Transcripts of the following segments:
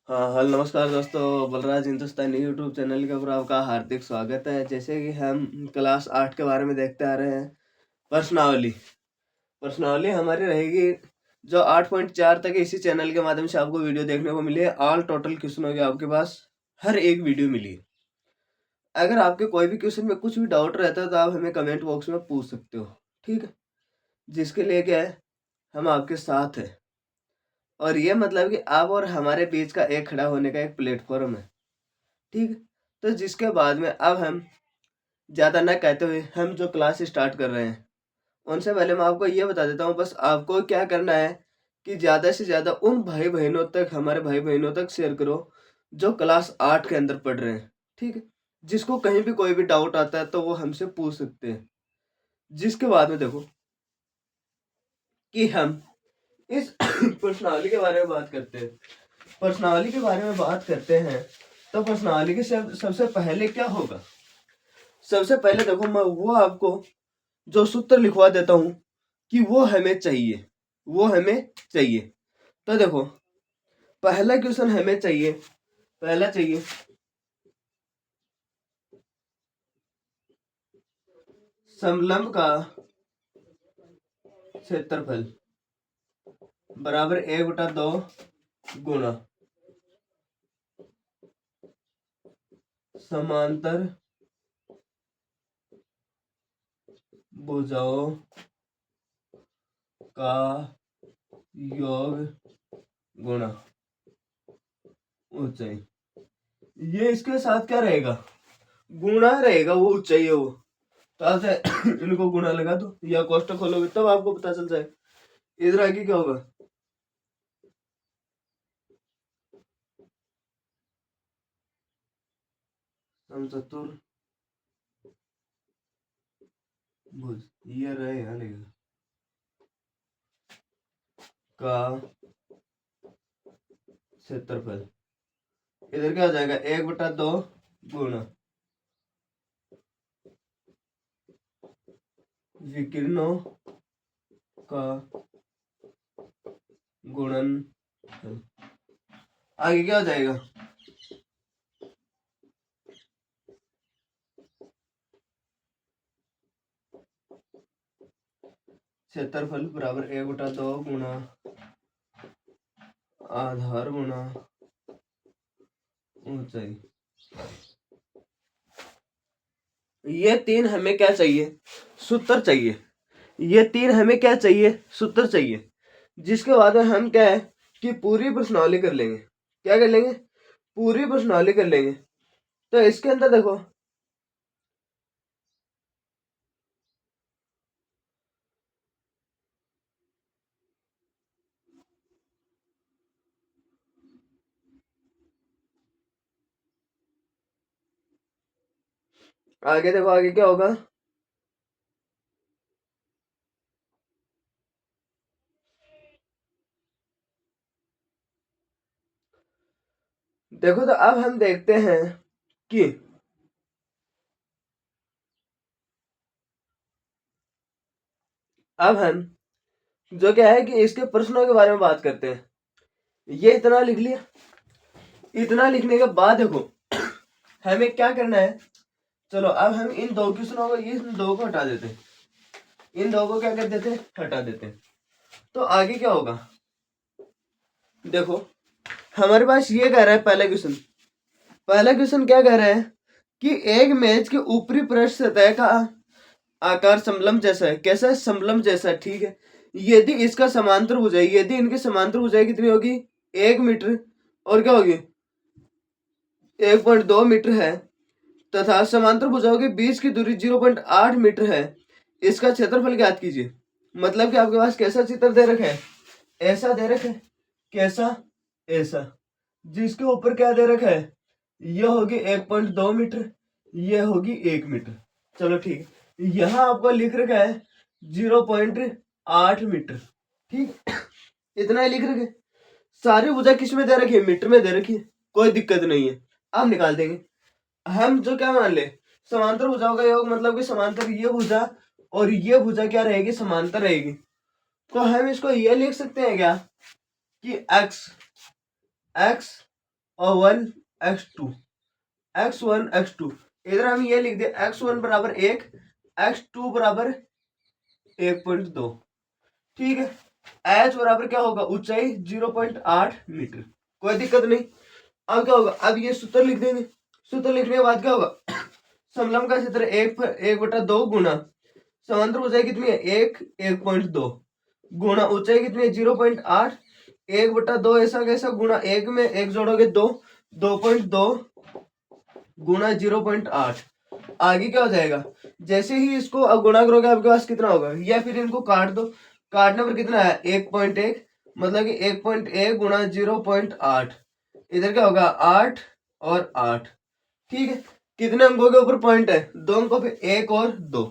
हाँ, हेलो नमस्कार दोस्तों, बलराज हिंदुस्तानी यूट्यूब चैनल के ऊपर आपका हार्दिक स्वागत है। जैसे कि हम क्लास 8 के बारे में देखते आ रहे हैं, प्रश्नावली। प्रश्नावली हमारी रहेगी जो 8.4 तक इसी चैनल के माध्यम से आपको वीडियो देखने को मिली है। ऑल टोटल क्वेश्चन होंगे आपके पास, हर एक वीडियो मिली है। अगर आपके कोई भी क्वेश्चन में कुछ भी डाउट रहता है तो आप हमें कमेंट बॉक्स में पूछ सकते हो, ठीक है। जिसके लिए क्या है, हम आपके साथ हैं। और ये मतलब कि आप और हमारे बीच का एक खड़ा होने का एक प्लेटफॉर्म है, ठीक है। तो जिसके बाद में अब हम ज़्यादा ना कहते हुए हम जो क्लास स्टार्ट कर रहे हैं, उनसे पहले मैं आपको ये बता देता हूँ। बस आपको क्या करना है कि ज़्यादा से ज़्यादा उन भाई बहनों तक, हमारे भाई बहनों तक शेयर करो जो क्लास 8 के अंदर पढ़ रहे हैं, ठीक है। जिसको कहीं भी कोई भी डाउट आता है तो वो हमसे पूछ सकते हैं। जिसके बाद में देखो कि हम इस प्रश्नावली के बारे में बात करते हैं। प्रश्नावली के बारे में बात करते हैं तो प्रश्नावली के सबसे पहले क्या होगा। सबसे पहले देखो, मैं वो आपको जो सूत्र लिखवा देता हूं कि वो हमें चाहिए, वो हमें चाहिए। तो देखो, पहला क्वेश्चन हमें चाहिए, पहला चाहिए समलंब का क्षेत्रफल बराबर 1/2 गुना समांतर भुजाओं का योग गुना ऊंचाई। ये इसके साथ क्या रहेगा, गुणा रहेगा, वो ऊंचाई है वो। तो ऐसे इनको गुणा लगा दो या कोष्टक खोलोगे तब आपको पता चल जाए। इधर आगे क्या होगा, समचतुर भुज, ये रहेगा लेगा का क्षेत्रफल। इधर क्या हो जाएगा, 1/2 गुणा विकीर्णों का गुणनफल। आगे क्या हो जाएगा, क्षेत्रफल बराबर 1/2 गुणा आधार गुणा ऊंचाई। ये तीन हमें क्या चाहिए, सूत्र चाहिए। ये तीन हमें क्या चाहिए, सूत्र चाहिए। जिसके बाद में हम क्या है कि पूरी प्रश्नावली कर लेंगे। क्या कर लेंगे, पूरी प्रश्नावली कर लेंगे। तो इसके अंदर देखो, आगे देखो, आगे क्या होगा, देखो। तो अब हम देखते हैं कि अब हम जो क्या है कि इसके प्रश्नों के बारे में बात करते हैं। ये इतना लिख लिया। इतना लिखने के बाद देखो हमें क्या करना है। चलो अब हम इन दो क्वेश्चनों को, इन दो को हटा देते हैं। इन दो को क्या कर देते हैं, हटा देते हैं। तो आगे क्या होगा, देखो हमारे पास ये कह रहा है पहला क्वेश्चन। पहला क्वेश्चन क्या कह रहा है कि एक मेज के ऊपरी पृष्ठ सतह का आकार समलंब जैसा है। कैसा है, समलंब जैसा है, ठीक है। यदि इसका समांतर भुजाई, यदि इनकी समांतर भुजाई कितनी होगी, 1 मीटर, और क्या होगी 1.2 मीटर है, तथा समांतर भुजाओं के बीच की दूरी 0.8 मीटर है। इसका क्षेत्रफल ज्ञात कीजिए। मतलब कि आपके पास कैसा चित्र दे रखा है, ऐसा दे रखा है, कैसा, ऐसा। जिसके ऊपर क्या दे रखा है, यह होगी 1.2 मीटर, यह होगी 1 मीटर। चलो ठीक है, यहाँ आपको लिख रखा है 0.8 मीटर, ठीक। इतना ही लिख रखे। सारी भुजा किस में दे रखी है, मीटर में दे रखी है, कोई दिक्कत नहीं है। आप निकाल देंगे। हम जो क्या मान ले, समांतर भुजाओं का योग, मतलब कि समांतर ये भुजा और ये भुजा क्या रहेगी, समांतर रहेगी। तो हम इसको ये लिख सकते हैं क्या कि x और 1 x2 x1 x2। इधर हम ये लिख दे x1 बराबर 1, x2 बराबर 1.2। ठीक है। h बराबर क्या होगा, ऊंचाई 0.8 मीटर। कोई दिक्कत नहीं। अब क्या होगा, अब ये सूत्र लिख देंगे। सूत्र लिखने के बाद क्या होगा, समलंब का क्षेत्र 1/2 गुना समांतर ऊंचाई कितनी है 1.2 गुना ऊंचाई कितनी है 0.8, 1/2 ऐसा कैसा गुना 1 में 1 जोड़ोगे 2, 2.2 गुना 0.8। आगे क्या हो जाएगा, जैसे ही इसको अब गुणा करोगे आपके पास कितना होगा, या फिर इनको काट दो। काटने पर कितना है 1.1, मतलब कि 1.1 गुना 0.8। इधर क्या होगा 8 और 8। ठीक है। कितने अंकों के ऊपर पॉइंट है, 2 अंकों पे, 1 और 2।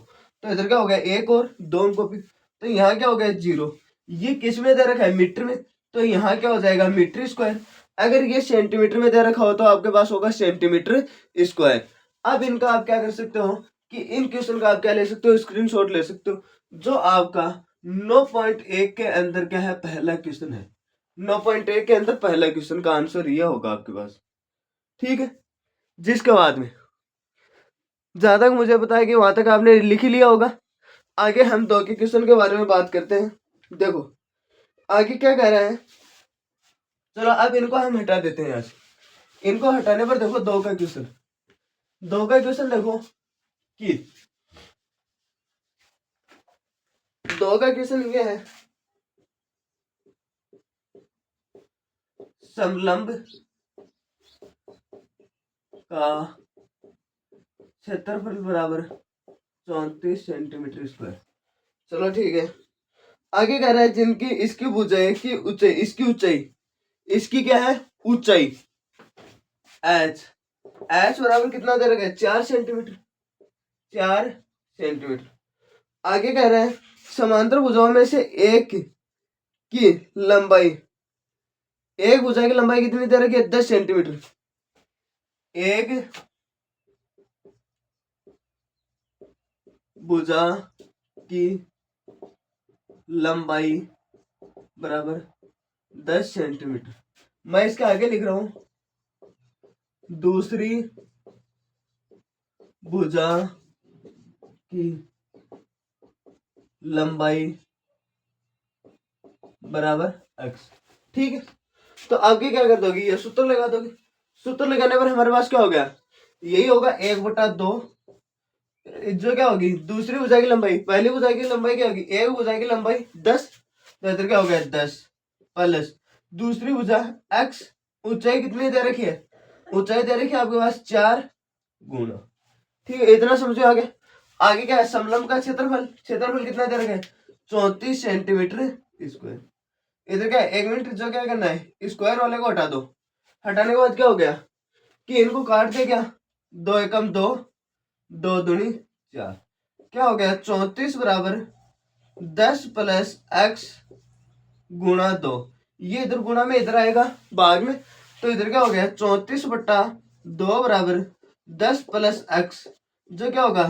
तो इधर क्या हो गया 1 और 2 अंकों पे, तो यहाँ क्या हो गया 0। ये किस में दे रखा है, मीटर में, तो यहाँ क्या हो जाएगा मीटर स्क्वायर। अगर ये सेंटीमीटर में दे रखा हो तो आपके पास होगा सेंटीमीटर स्क्वायर। अब इनका आप क्या कर सकते हो कि इन क्वेश्चन का आप क्या ले सकते हो, स्क्रीनशॉट ले सकते हो। जो आपका 9.1 के अंदर क्या है, पहला क्वेश्चन है। 9.1 के अंदर पहला क्वेश्चन का आंसर ये होगा आपके पास। ठीक है। जिसके बाद में जहां तक मुझे पता है कि वहां तक आपने लिख ही लिया होगा। आगे हम 2 के क्वेश्चन के बारे में बात करते हैं। देखो आगे क्या कह रहा है, चलो अब इनको हम हटा देते हैं यहाँ से। इनको हटाने पर देखो 2 का क्वेश्चन, 2 का क्वेश्चन देखो कि 2 का क्वेश्चन ये है, समलंब का क्षेत्रफल बराबर 34 सेंटीमीटर स्क्वायर। चलो ठीक है। आगे कह रहा है जिनकी इसकी भुजाएं की ऊंचाई, इसकी ऊंचाई, इसकी क्या है ऊंचाई एच, एच बराबर कितना दे रखा है 4 सेंटीमीटर, 4 सेंटीमीटर। आगे कह रहा है समांतर भुजाओं में से एक की लंबाई, एक भुजा की लंबाई कितनी दे रखी है 10 सेंटीमीटर। एक भुजा की लंबाई बराबर 10 सेंटीमीटर। मैं इसके आगे लिख रहा हूं, दूसरी भुजा की लंबाई बराबर x। ठीक है। तो आगे क्या कर दोगे, ये सूत्र लगा दोगे। सूत्र लगाने पर हमारे पास क्या हो गया, यही होगा 1/2। जो क्या होगी दूसरी भुजा की लंबाई, पहली भुजा की लंबाई क्या होगी, एक भुजा की लंबाई 10, तो इधर क्या हो गया 10 प्लस दूसरी भुजा x, ऊंचाई कितनी दे रखी है, ऊंचाई दे रखी है आपके पास 4 गुना। ठीक है, इतना समझो। आगे आगे क्या है, समलंब का क्षेत्रफल, क्षेत्रफल कितना दे रखा है 34 सेंटीमीटर स्क्वायर। इधर क्या है 1 मिनट, जो क्या करना है स्क्वायर वाले को हटा दो। हटाने के बाद क्या हो गया कि इनको काट दे, क्या 2 एकम 2, 2 दूनी 4, क्या हो गया 34 बराबर 10 प्लस x गुणा 2। ये इधर गुणा में इधर आएगा बाद में, तो इधर क्या हो गया 34/2 बराबर 10 प्लस x, जो क्या होगा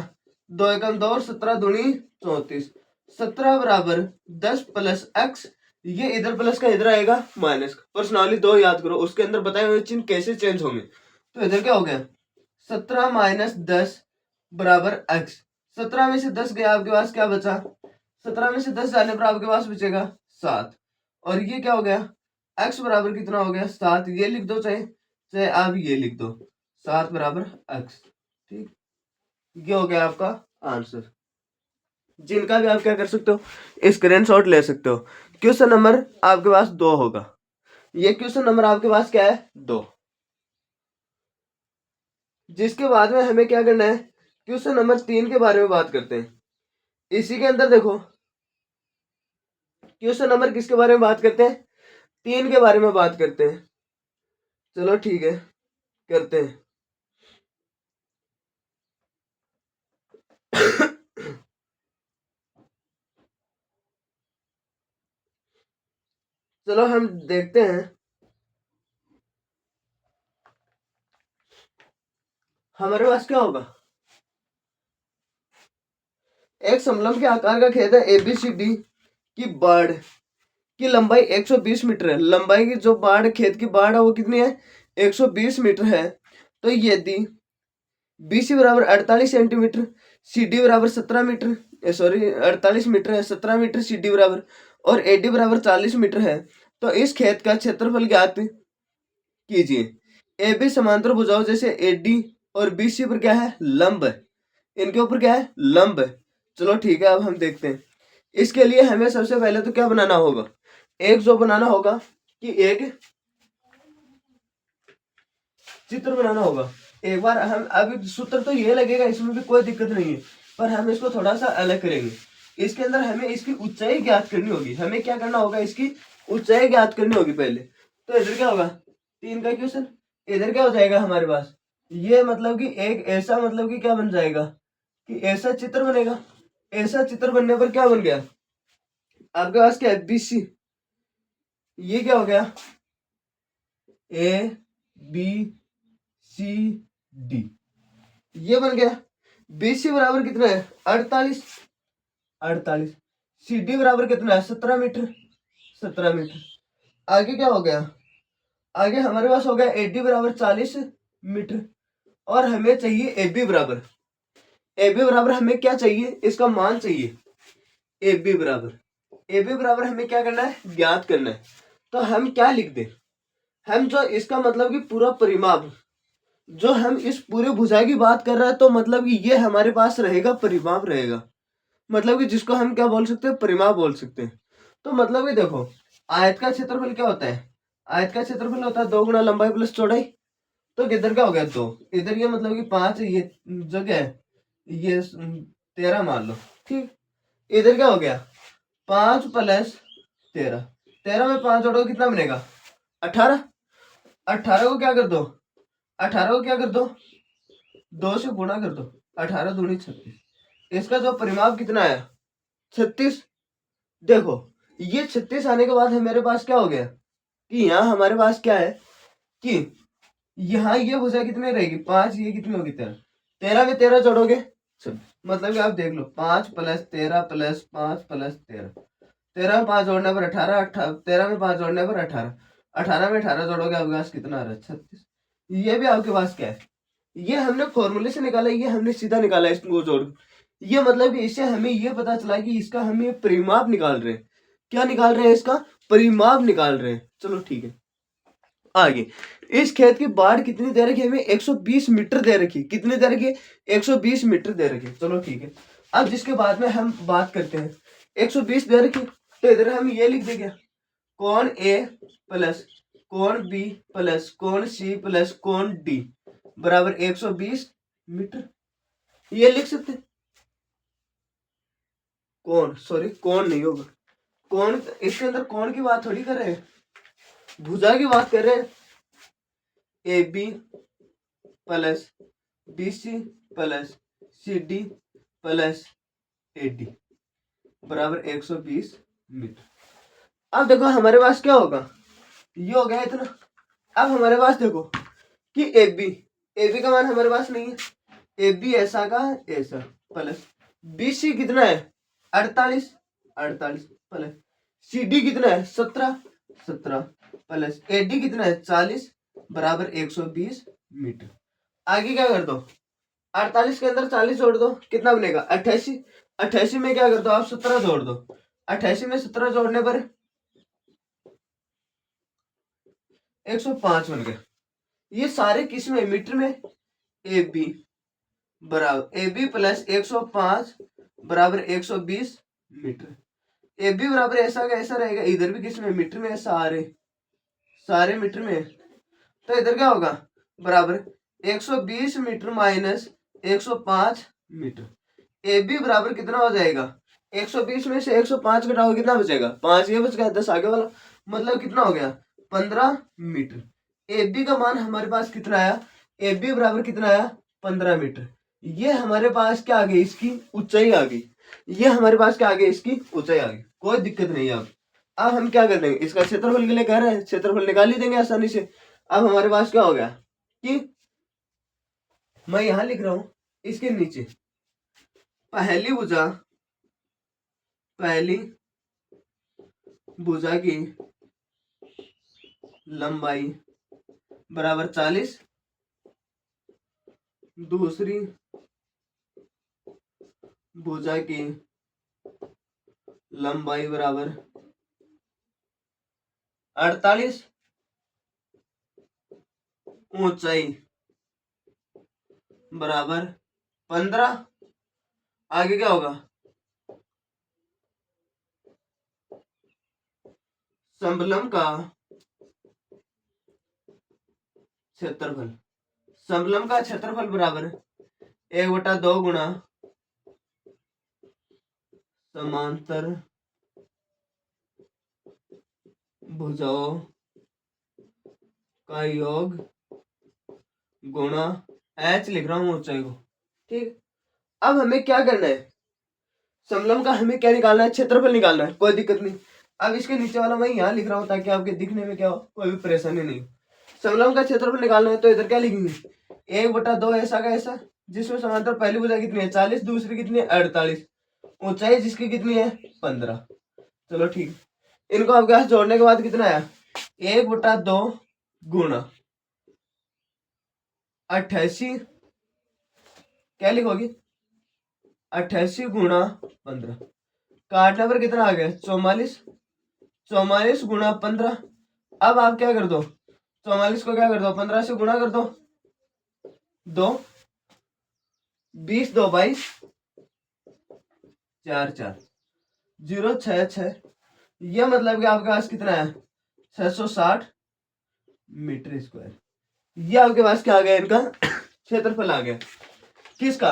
2 एकम 2 और 17 दूनी 34, 17 बराबर 10 प्लस x। ये इधर प्लस का इधर आएगा माइनस का। पर्सनली 2 याद करो, उसके अंदर बताए हुए चिन्ह कैसे चेंज होंगे। तो इधर क्या हो गया 17 माइनस 10 बराबर x। 17 में से 10 गया, आपके पास क्या बचा, 17 में से 10 जाने पर आपके पास बचेगा 7। और ये क्या हो गया x बराबर कितना हो गया 7। ये लिख दो, चाहे चाहे आप ये लिख दो 7 बराबर x। ठीक, ये हो गया आपका आंसर, जिनका भी आप क्या कर सकते हो स्क्रीनशॉट ले सकते हो। क्वेश्चन नंबर आपके पास 2 होगा। ये क्वेश्चन नंबर आपके पास क्या है 2। जिसके बाद में हमें क्या करना है, क्वेश्चन नंबर 3 के बारे में बात करते हैं। इसी के अंदर देखो क्वेश्चन नंबर किसके बारे में बात करते हैं, 3 के बारे में बात करते हैं। चलो ठीक है, करते हैं। चलो हम देखते हैं। हमारे पास क्या होगा, एक समलंब के आकार का खेत है ABCD की बाढ़ की लंबाई 120 मीटर है। लंबाई की जो बाढ़, खेत की बाढ़ है वो कितनी है 120 मीटर है, तो यदि BC बराबर 48 सेंटीमीटर, CD बराबर 17 मीटर, 48 मीटर है, 17 मीटर CD बराबर, और AD बराबर 40 मीटर है, तो इस खेत का क्षेत्रफल ज्ञात कीजिए। AB समांतर भुजाओं जैसे AD और BC पर क्या है, लंब है, इनके ऊपर क्या है, लंब है। चलो ठीक है, अब हम देखते हैं। इसके लिए हमें सबसे पहले तो क्या बनाना होगा, एक जो बनाना होगा कि एक चित्र बनाना होगा। एक बार हम, अब सूत्र तो ये लगेगा, इसमें भी कोई दिक्कत नहीं है, पर हम इसको थोड़ा सा अलग करेंगे। इसके अंदर हमें इसकी ऊंचाई ज्ञात करनी होगी। हमें क्या करना होगा, इसकी ऊंचाई ज्ञात करनी होगी पहले। तो इधर क्या होगा, 3 का क्वेश्चन, इधर क्या हो जाएगा हमारे पास, ये मतलब कि एक ऐसा, मतलब कि क्या बन जाएगा कि ऐसा चित्र बनेगा। ऐसा चित्र बनने पर क्या बन गया आपके पास, क्या है, BC, ये क्या हो गया, ABCD, ये बन गया। BC बराबर कितना है, 48। CD बराबर कितना है, 17 मीटर, 17 मीटर। आगे क्या हो गया, आगे हमारे पास हो गया AD बराबर 40 मीटर, और हमें चाहिए AB बराबर। AB बराबर हमें क्या चाहिए, इसका मान चाहिए। AB बराबर हमें क्या करना है, ज्ञात करना है। तो हम क्या लिख दें, हम जो इसका मतलब कि पूरा परिमाप, जो हम इस पूरे भुजा की बात कर रहे हैं, तो मतलब कि ये हमारे पास रहेगा, परिमाप रहेगा, मतलब कि जिसको हम क्या बोल सकते हैं, परिमाप बोल सकते हैं। तो मतलब कि देखो, आयत का क्षेत्रफल क्या होता है, आयत का क्षेत्रफल होता है 2 गुना लंबाई प्लस चौड़ाई। तो इधर क्या हो गया, 2, इधर ये मतलब कि 5, ये जगह है, ये 13 मान लो, ठीक। इधर क्या हो गया, 5 प्लस 13, 13 में 5 जोड़ो कितना बनेगा, 18। 18 को क्या कर दो, 18 को क्या कर दो, 2 से गुणा कर दो, 18 दूनी 36। इसका जो परिमाप कितना है, 36। देखो, ये 36 आने के बाद हमारे पास क्या हो गया कि यहाँ हमारे पास क्या है कि यहाँ ये भुजा कितनी रहेगी, 5, ये कितनी होगी, 13। 13 में 13 जोड़ोगे, मतलब कि आप देख लो, 5 प्लस 13 प्लस 5 प्लस 13, 13 में 5 जोड़ने पर 18, 13 में 5 जोड़ने पर 18, 18 में 18 जोड़ोगे, आपके पास कितना आ रहा है, 36। ये भी आपके पास क्या है, ये हमने फॉर्मूले से निकाला, ये हमने सीधा निकाला इसको जोड़। ये मतलब कि इससे हमें ये पता चला कि इसका हम ये परिमाप निकाल रहे हैं। क्या निकाल रहे हैं, इसका परिमाप निकाल रहे हैं। चलो ठीक है, आगे। इस खेत की बाढ़ कितनी दे रखी है, हमें 120 मीटर दे रखी। कितनी दे रखी है, 120 मीटर दे रखी। चलो ठीक है, अब जिसके बाद में हम बात करते हैं, 120 दे रखी, तो इधर हम ये लिख देंगे, कोण A प्लस कोण B प्लस कोण C प्लस कोण D बराबर 120 मीटर। ये लिख सकते, कोण नहीं होगा, कोण, इसके अंदर कोण की बात थोड़ी कर रहे हैं, भुजा की बात कर रहे हैं। AB plus BC plus CD plus AD बराबर 120 मीटर। अब देखो हमारे पास क्या होगा, ये हो गया इतना। अब हमारे पास देखो कि AB का मान हमारे पास नहीं है, AB ऐसा का ऐसा, प्लस BC कितना है, 48 प्लस CD कितना है, 17 प्लस AD कितना है, 40 बराबर 120 मीटर। आगे क्या कर दो, 48 के अंदर 40 जोड़ दो, कितना बनेगा, 88। 88 में क्या कर दो आप, 17 जोड़ दो, 88 में 17 जोड़ने पर 105 बन गया। ये सारे किस में, मीटर में। AB बराबर AB प्लस 105 बराबर 120 मीटर। AB बराबर ऐसा का ऐसा रहेगा, इधर भी किस में, मीटर में, सारे मीटर में। तो इधर क्या होगा, बराबर 120 मीटर माइनस 105 मीटर। AB बराबर कितना हो जाएगा, 120 में से 105 घटाओ, कितना बचेगा, 5, ये बच गया, 10 आगे वाला, मतलब कितना हो गया, 15 मीटर। AB का मान हमारे पास कितना आया, AB बराबर कितना आया, 15 मीटर। ये हमारे पास क्या आ गई, इसकी ऊंचाई आ गई। ये हमारे पास क्या आ गई, इसकी ऊंचाई आ गई, कोई दिक्कत नहीं है। अब हम क्या कर देंगे, इसका क्षेत्रफल के लिए कह रहे हैं, क्षेत्रफल निकाल ही देंगे आसानी से। अब हमारे पास क्या हो गया कि मैं यहां लिख रहा हूं, इसके नीचे पहली भुजा की लंबाई बराबर 40, दूसरी भुजा की लंबाई बराबर 48, ऊंचाई बराबर 15। आगे क्या होगा? समलंब का क्षेत्रफल, समलंब का क्षेत्रफल बराबर 1/2 गुणा समांतर भुजाओं का योग गुणा h लिख रहा हूं ऊंचाई को। ठीक, अब हमें क्या करना है? समलंब का हमें क्या निकालना है? क्षेत्रफल निकालना है। कोई दिक्कत नहीं। अब इसके नीचे वाला मैं यहाँ लिख रहा हूँ ताकि आपके दिखने में क्या हो, कोई भी परेशानी नहीं हो। समलंब का क्षेत्रफल निकालना है तो इधर क्या लिखेंगे? 1/2 ऐसा का ऐसा, जिसमें समांतर पहली भुजा कितनी है? 40, दूसरी कितनी है? 48, ऊंचाई जिसकी कितनी है? 15। चलो ठीक, इनको आपके पास जोड़ने के बाद कितना आया? 1/2 गुणा 88, क्या लिखोगी? 88 गुणा 15, काटने पर कितना आ गया? 44, 44 गुणा 15। अब आप क्या कर दो? 44 को क्या कर दो? 15 से गुणा कर दो। 2 20 2 22 4 4 0 6 6, यह मतलब कि आपके पास कितना है? 660 मीटर स्क्वायर। ये आपके पास क्या आ गया? इनका क्षेत्रफल आ गया। किसका?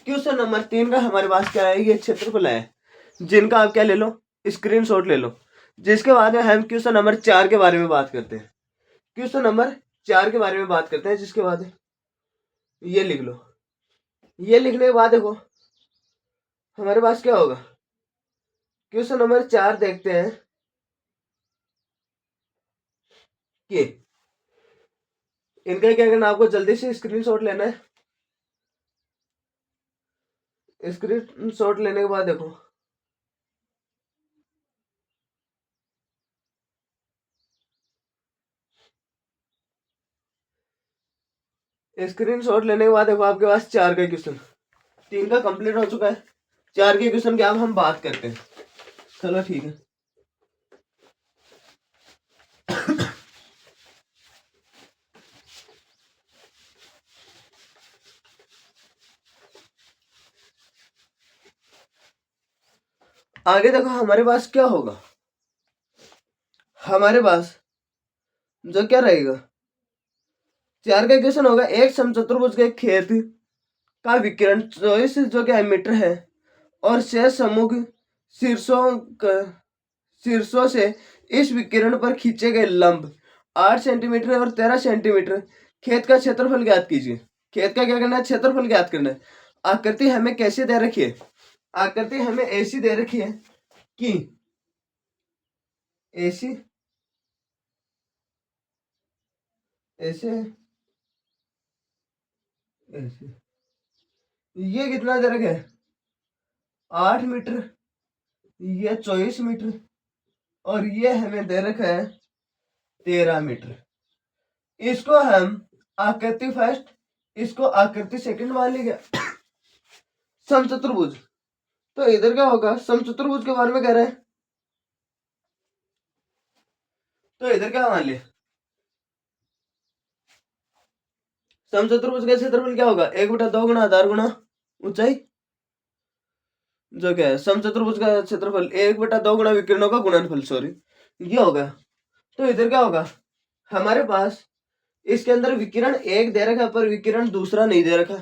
क्वेश्चन नंबर 3 का हमारे पास क्या है? ये क्षेत्रफल है, जिनका आप क्या ले लो? स्क्रीनशॉट ले लो। जिसके बाद में हम क्वेश्चन नंबर 4 के बारे में बात करते हैं। क्वेश्चन नंबर 4 के बारे में बात करते हैं, जिसके बाद ये लिख लो। ये लिखने के बाद देखो हमारे पास क्या होगा। क्वेश्चन नंबर 4 देखते हैं कि इनका क्या करना, आपको जल्दी से स्क्रीनशॉट लेना है। स्क्रीनशॉट लेने के बाद देखो स्क्रीनशॉट लेने के बाद देखो आपके पास 4 का क्वेश्चन, 3 का कंप्लीट हो चुका है। 4 के क्वेश्चन की अब हम बात करते हैं। चलो ठीक है। आगे देखो हमारे पास क्या होगा। हमारे पास जो क्या रहेगा, 4 का क्वेश्चन होगा। एक समचतुर्भुज के खेत का विकिरण 24 जो क्या मीटर है और शेष समूह शीर्षों से इस विकिरण पर खींचे गए लंब 8 सेंटीमीटर और 13 सेंटीमीटर। खेत का क्षेत्रफल ज्ञात कीजिए। खेत का क्या करना है? क्षेत्रफल ज्ञात करना है। आकृति हमें कैसे दे रखी है? आकृति हमें ऐसी दे रखी है कि ऐसी ऐसे ऐसे, ये कितना दे रखा है? 8 मीटर, ये 24 मीटर और ये हमें दे रखा है 13 मीटर। इसको हम आकृति फर्स्ट, इसको आकृति सेकंड मान लिया। समचतुर्भुज, तो इधर क्या होगा? समचतुर्भुज के बारे में कह रहे हैं, तो इधर क्या मान लिया? समचतुर्भुज का क्षेत्रफल क्या होगा? 1/2 गुणा आधार गुणा ऊंचाई, जो क्या है समचतुर्भुज का क्षेत्रफल 1/2 गुणा विकिरणों का गुणनफल, सॉरी ये होगा। तो इधर क्या होगा? हमारे पास इसके अंदर विकिरण एक दे रखा पर विकिरण दूसरा नहीं दे रखा।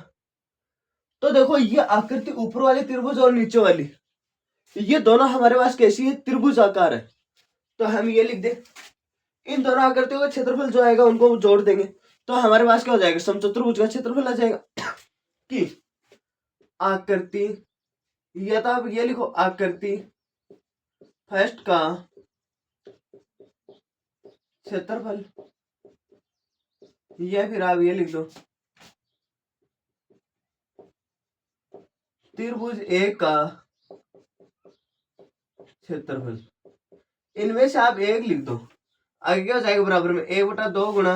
तो देखो ये आकृति ऊपर वाली त्रिभुज और नीचे वाली, ये दोनों हमारे पास कैसी है? त्रिभुज आकार है। तो हम ये लिख दे, इन दोनों आकृतियों का क्षेत्रफल जो आएगा उनको जोड़ देंगे तो हमारे पास क्या हो जाएगा? समचतुर्भुज का क्षेत्रफल आ जाएगा कि आकृति, या तो आप ये लिखो आकृति फर्स्ट का क्षेत्रफल, या फिर आप ये लिख दो त्रिभुज एक का क्षेत्रफल। इनमें से आप एक लिख दो, आगे क्या हो जाएगा? बराबर में 1/2 गुणा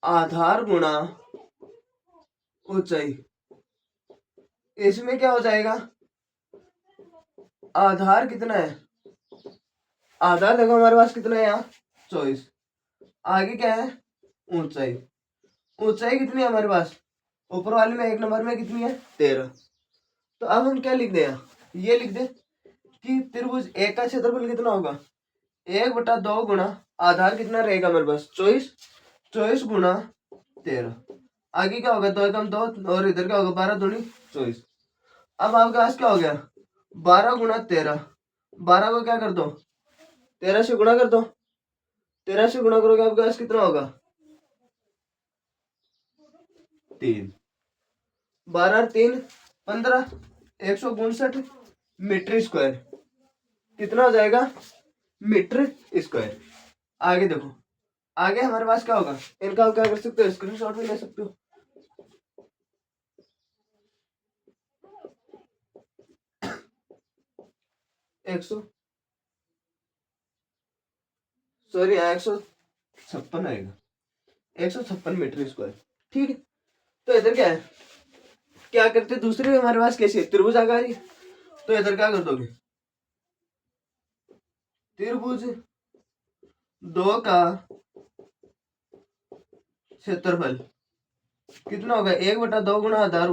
आधार गुणा ऊंचाई। इसमें क्या हो जाएगा, आधार कितना है, आधार देखो हमारे पास कितना है यहाँ 24, आगे क्या है ऊंचाई, ऊंचाई कितनी है हमारे पास, ऊपर वाले में 1 नंबर में कितनी है 13। तो अब हम क्या लिख दे, ये लिख दे कि त्रिभुज एक का क्षेत्रफल कितना होगा, 1/2 गुणा आधार कितना रहेगा हमारे पास 24, 24 गुणा 13, आगे क्या होगा 2 एकम 2 और इधर क्या होगा 12 दूनी 24। अब आपके पास क्या हो गया 12 गुणा 13, 12 को क्या कर दो 13 से गुणा कर दो, 13 से गुणा करोगे आपके पास कितना होगा 3, 12 और 3 15, 159 मीटर स्क्वायर कितना हो जाएगा मीटर स्क्वायर। आगे देखो, आगे हमारे पास क्या होगा, इनका आप क्या कर सकते हो स्क्रीनशॉट भी ले सकते हो। एक सौ 156 आएगा, 156 मीटर स्क्वायर। ठीक है, तो इधर क्या है, क्या करते दूसरे में हमारे पास कैसे त्रिभुज आकारी, तो इधर क्या कर दोगे त्रिभुज 2 का क्षेत्रफल कितना होगा 1/2 गुणा आधार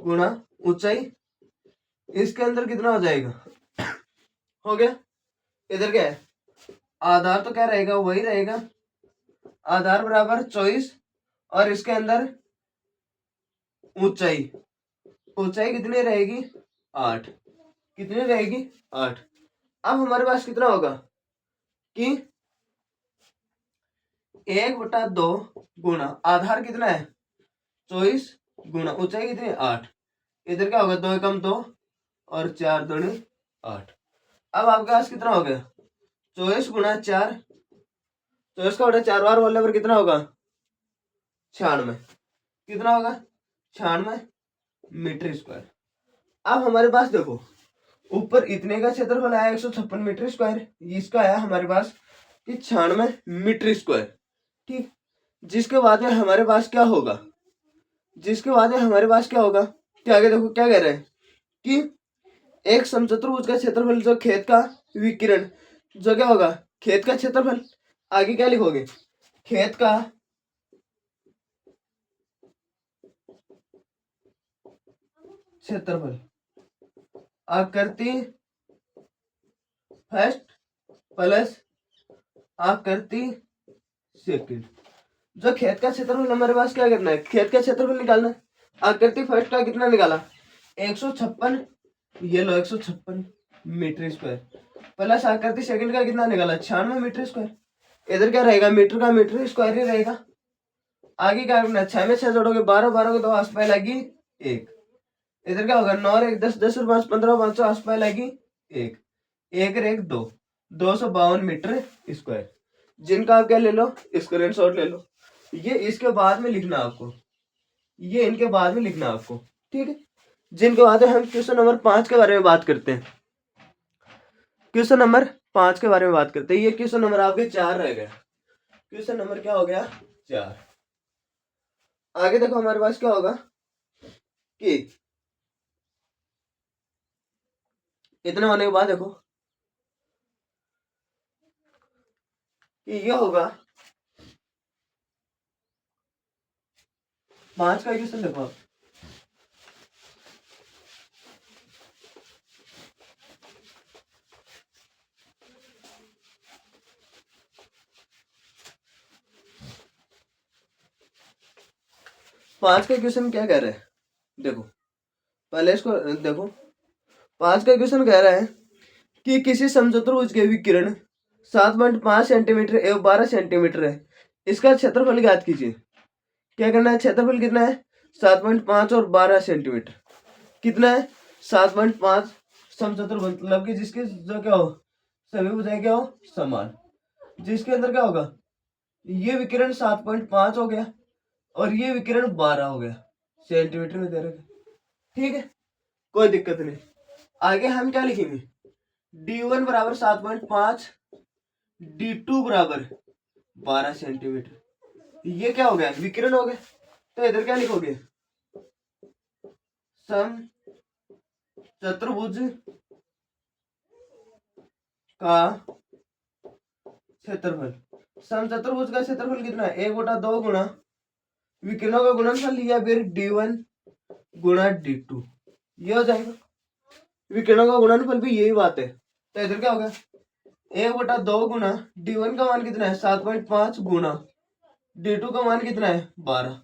गुणा ऊंचाई, इसके अंदर कितना हो जाएगा हो गया। इधर क्या है आधार तो क्या रहेगा वही रहेगा, आधार बराबर 24 और इसके अंदर ऊंचाई, ऊंचाई कितनी रहेगी 8, कितनी रहेगी 8। अब हमारे पास कितना होगा कि 1/2 गुणा आधार कितना है 24 गुणा ऊंचाई कितनी है 8, इधर क्या होगा 2 एकम 2 और 4 दूनी 8। अब आपके पास कितना हो गया 24 गुणा 4, 24 का बटा 4 बार बोलने पर कितना होगा 96, कितना होगा 96 मीटर स्क्वायर। अब हमारे पास देखो ऊपर इतने का क्षेत्रफल आया 156 मीटर स्क्वायर, इसका आया हमारे पास कि 96 मीटर स्क्वायर। ठीक, जिसके बाद में हमारे पास क्या होगा, जिसके बाद में हमारे पास क्या होगा कि आगे देखो क्या कह रहे हैं कि एक समचतुर्भुज का क्षेत्रफल जो खेत का विकिरण जो क्या होगा खेत का क्षेत्रफल, आगे क्या लिखोगे खेत का क्षेत्रफल आकृति फर्स्ट प्लस आकृति सेकंड। जो खेत का क्षेत्रफल हमारे पास क्या करना है खेत का क्षेत्रफल निकालना है, आकृति फर्स्ट का कितना निकाला 156, ये लो 156 मीटर स्क्वायर प्लस आकृति सेकंड का कितना निकाला 96 मीटर स्क्वायर। इधर क्या रहेगा मीटर का मीटर स्क्वायर ही रहेगा। आगे क्या करना है 6 में 6 जोड़ोगे 12, 12 को 2 आस पास लगी 1, इधर क्या होगा 9 और 1 10, 10 और 5 15, 500 आस पास लगी 1, 1 और 1 2, 252 मीटर स्क्वायर। जिनका आप क्या ले लो स्क्रीनशॉट ले लो, ये इसके बाद में लिखना आपको, ये इनके बाद में लिखना आपको। ठीक है, जिनके बाद हम क्वेश्चन नंबर 5 के बारे में बात करते हैं, क्वेश्चन नंबर 5 के बारे में बात करते हैं। ये क्वेश्चन नंबर आपके 4 रह गया, क्वेश्चन नंबर क्या हो गया 4। आगे देखो हमारे पास क्या होगा कि इतना होने के बाद देखो कि ये होगा 5 का क्वेश्चन देखो आप, पांच का क्वेश्चन क्या कह रहा है देखो, पहले इसको देखो। 5 का क्वेश्चन कह रहा है कि किसी समचतुर्भुज के विकिरण 7.5 सेंटीमीटर एवं 12 सेंटीमीटर है, इसका क्षेत्रफल ज्ञात कीजिए। क्या करना है क्षेत्रफल कितना है 7.5 और 12 सेंटीमीटर, कितना है 7.5 समचतुर्भुज मतलब कि जिसके जो क्या हो सभी भुजाएं क्या हो समान, जिसके अंदर क्या होगा ये विकिरण 7.5 हो गया और ये विकिरण 12 हो गया, सेंटीमीटर में दे रखा। ठीक है, कोई दिक्कत नहीं। आगे हम क्या लिखेंगे D1 बराबर 7.5, D2 बराबर 12 सेंटीमीटर। ये क्या हो गया, विकिरण हो गया। तो इधर क्या लिखोगे, सम चतुर्भुज का क्षेत्रफल। सम चतुर्भुज का क्षेत्रफल कितना है, 1/2 गुणा विकिरणों का गुणनफल लिया, फिर d1 गुणा d2, ये हो जाएगा। विकिरणों का गुणनफल भी यही बात है। तो इधर क्या होगा, 1/2 गुणा d1 का मान कितना है 7.5 गुणा d2 का मान कितना है 12।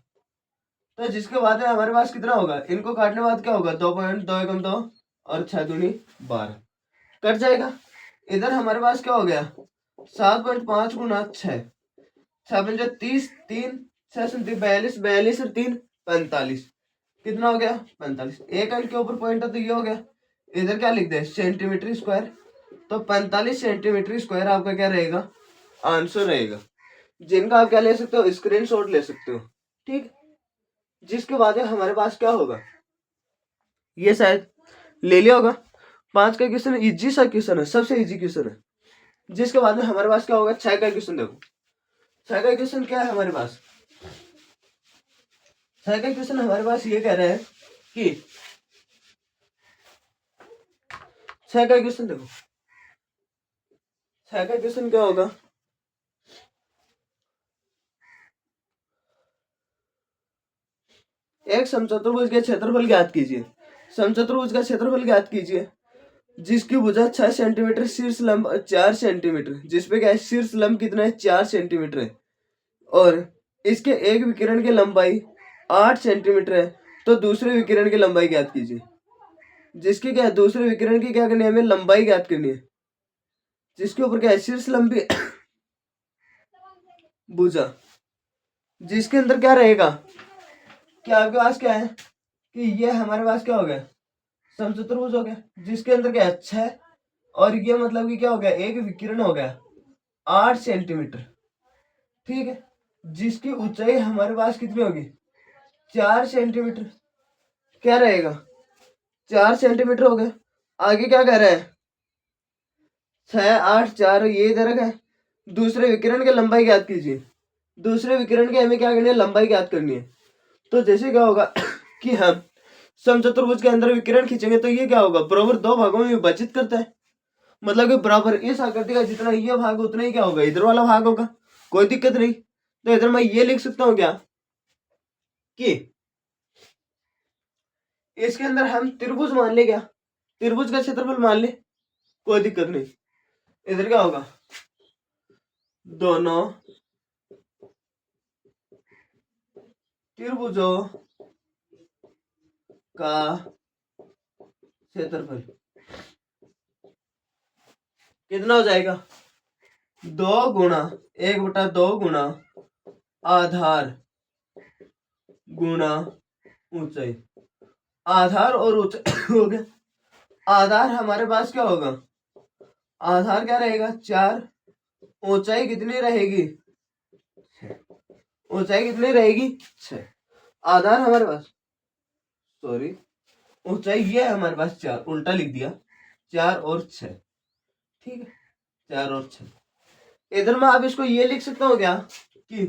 तो जिसके बाद में हमारे पास कितना होगा, इनको काटने बाद क्या होगा, 2.2 एकम 2 और 6 दूनी 12 कट जाएगा। इधर हमारे पास क्या हो गया, 7.5 गुणा 6, 6 30, 3 6 42, 42 और 3 45, कितना हो गया 45। एक अंक के ऊपर पॉइंट है तो ये हो गया। इधर क्या लिख दे, सेंटीमीटर स्क्वायर। तो 45 सेंटीमीटर स्क्वायर आपका क्या रहेगा, आंसर रहेगा, जिनका आप क्या ले सकते हो, स्क्रीनशॉट ले सकते हो। ठीक, जिसके बाद में हमारे पास क्या होगा, ये शायद ले लिया होगा। 5 का क्वेश्चन इजी सा क्वेश्चन है, सबसे इजी क्वेश्चन है। जिसके बाद में हमारे पास क्या होगा, 6 का क्वेश्चन। देखो 6 का क्वेश्चन क्या है हमारे पास, 6 का क्वेश्चन हमारे पास ये कह रहा है कि 6 का क्वेश्चन देखो, 6 का क्वेश्चन क्या होगा, एक समचतुर्भुज के क्षेत्रफल ज्ञात कीजिए। समचतुर्भुज का क्षेत्रफल ज्ञात कीजिए जिसकी भुजा 6 सेंटीमीटर, शीर्ष लंब 4 सेंटीमीटर, जिसपे क्या है शीर्ष लंब कितना है 4 सेंटीमीटर है, और इसके एक विकिरण की लंबाई 8 सेंटीमीटर है। तो दूसरे विकिरण की लंबाई ज्ञात कीजिए। जिसकी क्या है, दूसरे विकिरण की क्या करनी है, हमें लंबाई ज्ञात करनी है, जिसके ऊपर क्या है शीर्ष लंबी भुजा, जिसके अंदर क्या रहेगा, क्या आपके पास क्या है कि ये हमारे पास क्या हो गया, समचतुर्भुज हो गया, जिसके अंदर क्या है 6, और ये मतलब कि क्या हो गया, एक विकिरण हो गया 8 सेंटीमीटर। ठीक है, जिसकी ऊंचाई हमारे पास कितनी होगी, 4 सेंटीमीटर। क्या रहेगा, 4 सेंटीमीटर हो गया। आगे क्या कह रहा है, 6 8 4, ये इधर है। दूसरे विकिरण की लंबाई ज्ञात कीजिए। दूसरे विकिरण की हमें क्या करनी है, लंबाई ज्ञात करनी है। तो जैसे क्या होगा कि हम समचतुर्भुज के अंदर विकिरण खींचेंगे तो ये क्या होगा, बराबर 2 भागों में विभाजित करता है। मतलब कि बराबर इस आकृति का जितना ये भाग उतना ही क्या होगा, इधर वाला भाग होगा, कोई दिक्कत नहीं। तो इधर मैं ये लिख सकता हूँ क्या, कि इसके अंदर हम त्रिभुज मान ले, क्या त्रिभुज का क्षेत्रफल मान ले, कोई दिक्कत नहीं। इधर क्या होगा, दोनों त्रिभुजों का क्षेत्रफल कितना हो जाएगा, 2 गुणा 1/2 गुणा आधार गुणा ऊंचाई। आधार और ऊंचाई हो गया। आधार हमारे पास क्या होगा, आधार क्या रहेगा 4, ऊंचाई कितनी रहेगी, ऊंचाई कितनी रहेगी 6। आधार हमारे पास, सॉरी, ऊंचाई ये है हमारे पास 4, उल्टा लिख दिया, 4 और 6। ठीक है, 4 और 6। इधर मैं आप इसको ये लिख सकता हूँ क्या, कि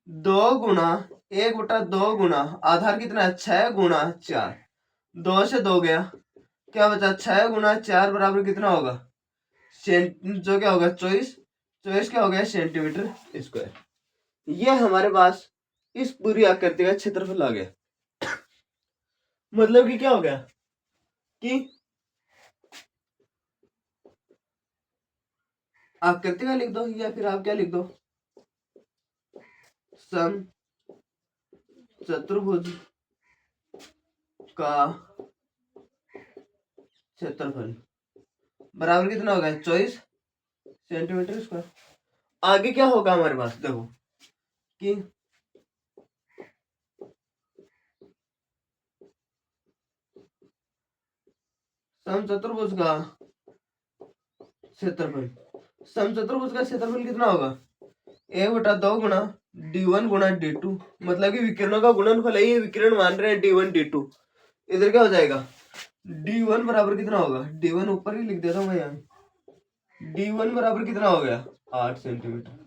2 गुणा 1/2 गुणा आधार कितना है 6 गुणा 4, 2 से 2 गया, क्या बचा 6 गुणा 4 बराबर कितना होगा, जो क्या होगा 24, 24 क्या हो गया सेंटीमीटर स्क्वायर। ये हमारे पास इस पूरी आकृति का क्षेत्रफल आ गया। मतलब कि क्या हो गया, कि आकृति का लिख दो, या फिर आप क्या लिख दो, सम चतुर्भुज का क्षेत्रफल बराबर कितना होगा 24 सेंटीमीटर स्क्वायर। आगे क्या होगा हमारे पास, देखो कि समचतुर्भुज का क्षेत्रफल, समचतुर्भुज का क्षेत्रफल कितना होगा, 1/2 गुणा d1 गुणा d2, मतलब कि विकिरणों का गुणनफल है, ये विकिरण मान रहे हैं d1 d2। इधर क्या हो जाएगा, d1 बराबर कितना होगा, d1 ऊपर ही लिख देता हूँ मैं यहाँ, d1 बराबर कितना हो गया 8 सेंटीमीटर।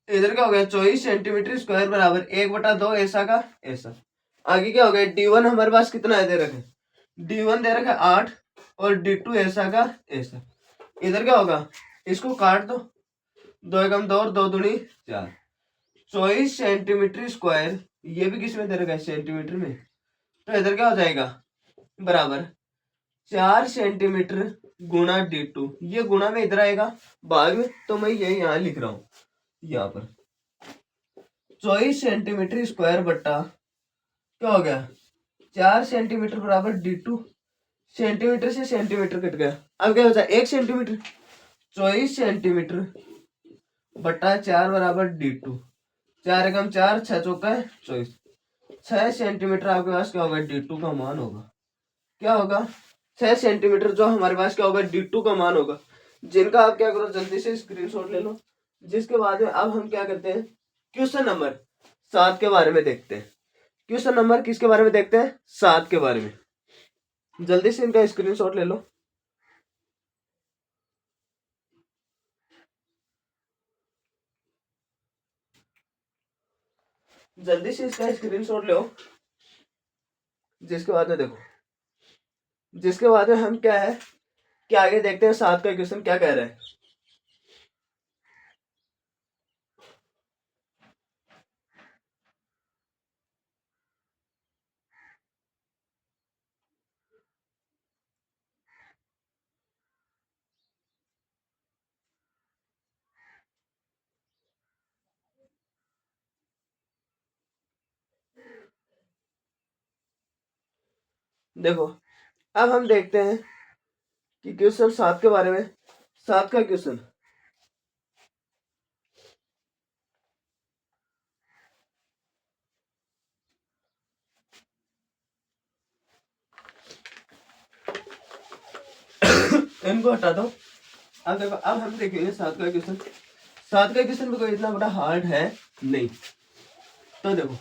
इधर क्या हो गया 24 सेंटीमीटर स्क्वायर बराबर 1/2 ऐसा का ऐसा। आगे क्या हो गया D1 हमारे पास कितना है दे रखे, D1 दे रखा है 8 और D2 ऐसा का ऐसा। इधर क्या होगा इसको काट दो, 2 एकम 2 और 2 दूनी 4। 24 सेंटीमीटर स्क्वायर ये भी किस में दे रखा है सेंटीमीटर में, तो इधर क्या हो जाएगा बराबर 4 सेंटीमीटर गुणा D2, ये गुणा में इधर आएगा भाग में, तो मैं ये यहाँ लिख रहा हूँ यहाँ पर 24 सेंटीमीटर स्क्वायर बट्टा क्या हो गया 4 सेंटीमीटर बराबर D2, सेंटीमीटर से सेंटीमीटर कट गया, अब क्या होता है 1 सेंटीमीटर। 24 सेंटीमीटर बट्टा 4 बराबर D2, 4 एकम 4 6 चौका 24, 6 सेंटीमीटर आपके पास क्या होगा D2 का मान होगा, क्या होगा 6 सेंटीमीटर जो हमारे पास क्या होगा D2 का मान होगा, जिनका आप क्या करो जल्दी से स्क्रीनशॉट ले लो। जिसके बाद में अब हम क्या करते हैं क्वेश्चन नंबर 7 के बारे में देखते हैं। क्वेश्चन नंबर किसके बारे में देखते हैं 7 के बारे में, जल्दी से इनका स्क्रीनशॉट ले लो। जल्दी से इसका स्क्रीनशॉट लो। जिसके बाद में देखो, जिसके बाद में हम क्या है कि आगे देखते हैं 7 का क्वेश्चन क्या कह रहा है। देखो अब हम देखते हैं कि क्वेश्चन 7 के बारे में। 7 का क्वेश्चन इनको हटा दो। अब देखो अब हम देखेंगे 7 का क्वेश्चन। 7 का क्वेश्चन भी कोई इतना बड़ा हार्ड है नहीं। तो देखो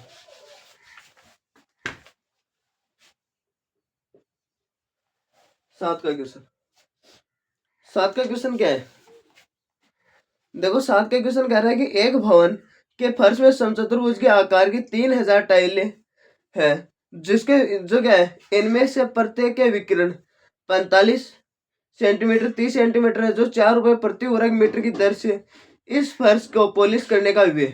7 का क्वेश्चन, 7 का क्वेश्चन क्या है देखो 7 का क्वेश्चन कह रहा है कि एक भवन के फर्श में समचतुर्भुज के आकार की 3000 टाइलें है, जिसके जो क्या है इनमें से प्रत्येक के विकिरण 45 सेंटीमीटर 30 सेंटीमीटर है, जो 4 रुपए प्रति वर्ग मीटर की दर से इस फर्श को पॉलिश करने का व्यय।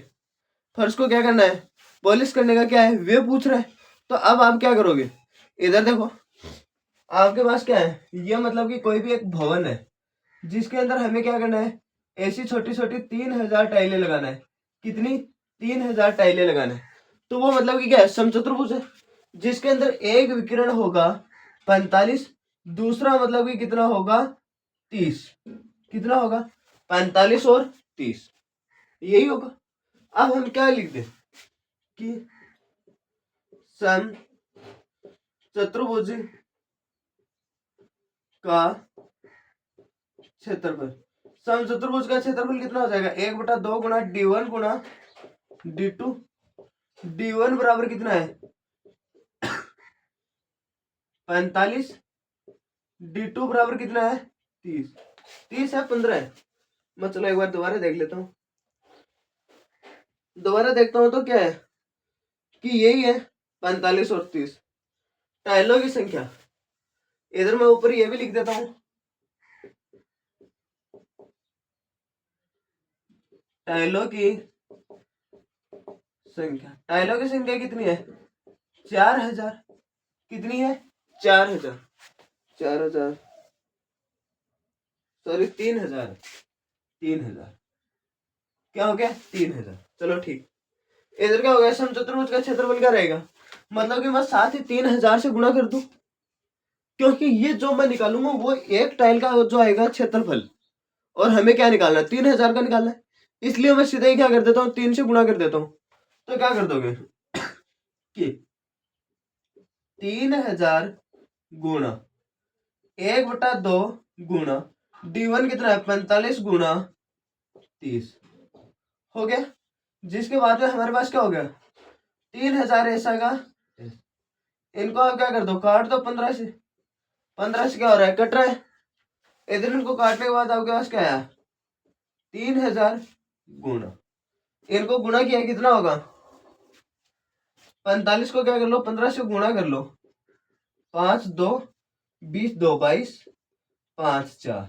फर्श को क्या करना है पॉलिश करने का क्या है व्यय पूछ रहा है। तो अब आप क्या करोगे, इधर देखो आपके पास क्या है ये मतलब कि कोई भी एक भवन है जिसके अंदर हमें क्या करना है ऐसी छोटी छोटी 3000 टाइलें लगाना है। कितनी 3000 टाइलें लगाना है। तो वो मतलब कि क्या है समचतुर्भुज है जिसके अंदर एक विकिरण होगा 45, दूसरा मतलब कि कितना होगा 30, कितना होगा 45 और 30 यही होगा। अब हम क्या लिख दें कि सम चतुर्भुज का क्षेत्रफल, सम चतुर्भुज का क्षेत्रफल कितना हो जाएगा 1/2 गुणा D1 गुणा D2। D1 बराबर कितना है 45, D2 बराबर कितना है 30, 30 है 15 है। मैं चलो एक बार दोबारा देख लेता हूँ, दोबारा देखता हूँ तो क्या है कि यही है 45 और 30 टाइलों की संख्या। इधर मैं ऊपर ये भी लिख देता हूँ टाइलों की संख्या, टाइलों की संख्या कितनी है 4000, कितनी है 4000, 4000 सॉरी 3000, 3000 क्या हो गया 3000। चलो ठीक, इधर क्या हो गया समचतुर्भुज का क्षेत्रफल क्या रहेगा मतलब कि मैं साथ ही 3000 से गुणा कर दूं, क्योंकि ये जो मैं निकालूंगा वो एक टाइल का जो आएगा क्षेत्रफल, और हमें क्या निकालना है 3000 का निकालना है। इसलिए मैं सीधे ही क्या कर देता हूँ 3 से गुणा कर देता हूँ। तो क्या कर दोगे कि 3000 गुणा 1/2 गुणा D1 कितना है 45 गुणा 30 हो गया। जिसके बाद में हमारे पास क्या हो गया 3000 ऐसा का, इनको आप क्या कर दो काट दो 15 से, 15 से क्या हो रहा है कट रहा है। इधर इनको काटने के बाद आपके पास क्या आया 3000 गुणा इनको गुणा किया कितना होगा? 45 को क्या कर लो, 15 से गुणा कर लो। 5 2 20 2 22 5 4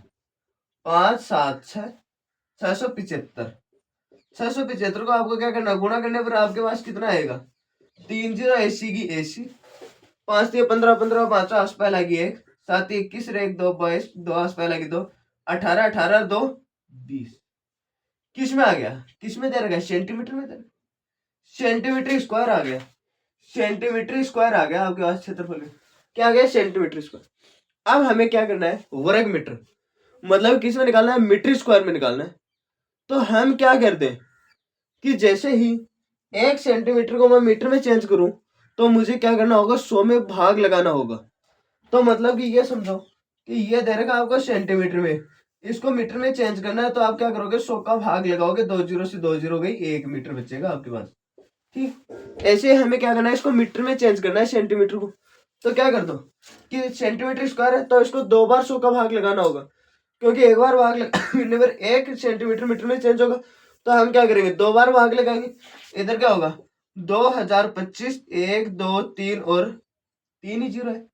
5 7 6 675। 675 को आपको क्या करना, गुणा करने पर आपके पास कितना आएगा? 3 जीरो एसी की एसी। 5 3 15 15 5 आस पहला की 1 7 21 1 2 22 2 आस पहला की 2 18 18 2 20। किस में आ गया? किस में दे रखा है? सेंटीमीटर में दे रखा है। सेंटीमीटर स्क्वायर आ गया। सेंटीमीटर स्क्वायर आ गया आपके पास क्षेत्रफल में। क्या आ गया? Centimetre square. अब हमें क्या करना है? वर्ग मीटर, मतलब किस में निकालना है? मीटर स्क्वायर में निकालना है। तो हम क्या करते हैं कि जैसे ही 1 सेंटीमीटर को मैं मीटर में चेंज करूं तो मुझे क्या करना होगा? 100 में भाग लगाना होगा। तो मतलब कि ये समझो कि ये दे रखा आपको सेंटीमीटर में, इसको मीटर में चेंज करना है तो आप क्या करोगे? 100 का भाग लगाओगे, 2 जीरो से 2 जीरो गई, 1 मीटर बचेगा आपके पास। ठीक, ऐसे हमें क्या करना है? इसको मीटर में चेंज करना है सेंटीमीटर को। तो क्या कर दो कि सेंटीमीटर स्क्वायर है तो इसको 2 बार 100 का भाग लगाना होगा, क्योंकि एक बार भाग लगाने पर 1 सेंटीमीटर मीटर में चेंज होगा। तो हम क्या करेंगे? 2 बार भाग लगाएंगे। इधर क्या होगा? 2025 1 2 3 और 3 ही जीरो है।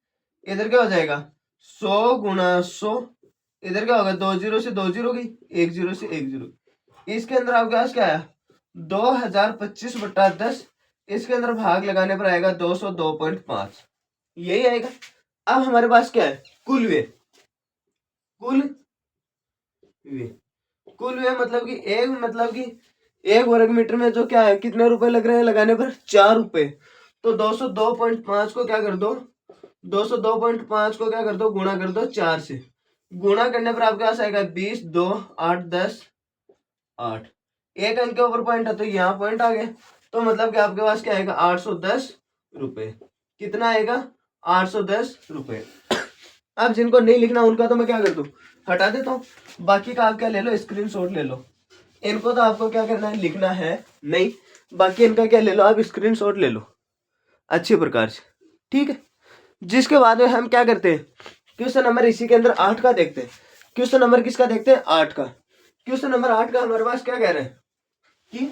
इधर क्या हो जाएगा? 100 गुणा 100। इधर क्या होगा? 2 जीरो से 2 जीरो गई, 1 जीरो से 1 जीरो। इसके अंदर आपके पास क्या आया? 2025/10। इसके अंदर भाग लगाने पर आएगा 202.5, यही आएगा। अब हमारे पास क्या है? कुल व्यय। कुल व्यय, कुल व्यय मतलब कि एक वर्ग मीटर में जो क्या है, कितने रुपए लग रहे हैं लगाने पर? 4 रुपए। तो 202.5 को क्या कर दो? 202.5 को क्या कर दो? गुणा कर दो 4 से। गुणा करने पर आपके पास आएगा 20 2 8 10 8। एक अंक के ऊपर पॉइंट है तो यहाँ पॉइंट आ गया। तो मतलब कि आपके पास क्या आएगा? 810 रुपए। कितना आएगा? 810 रुपए। अब जिनको नहीं लिखना उनका तो मैं क्या कर दूं? हटा देता हूँ। बाकी का आप क्या ले लो? स्क्रीनशॉट ले लो। इनको तो आपको क्या करना है? लिखना है नहीं। बाकी इनका क्या ले लो? आप स्क्रीनशॉट ले लो अच्छे प्रकार से। ठीक है, जिसके बाद में हम क्या करते हैं? क्वेश्चन नंबर इसी के अंदर 8 का देखते हैं। क्वेश्चन नंबर किसका देखते हैं? 8 का। क्वेश्चन नंबर 8 का हमारे पास क्या कह रहे हैं कि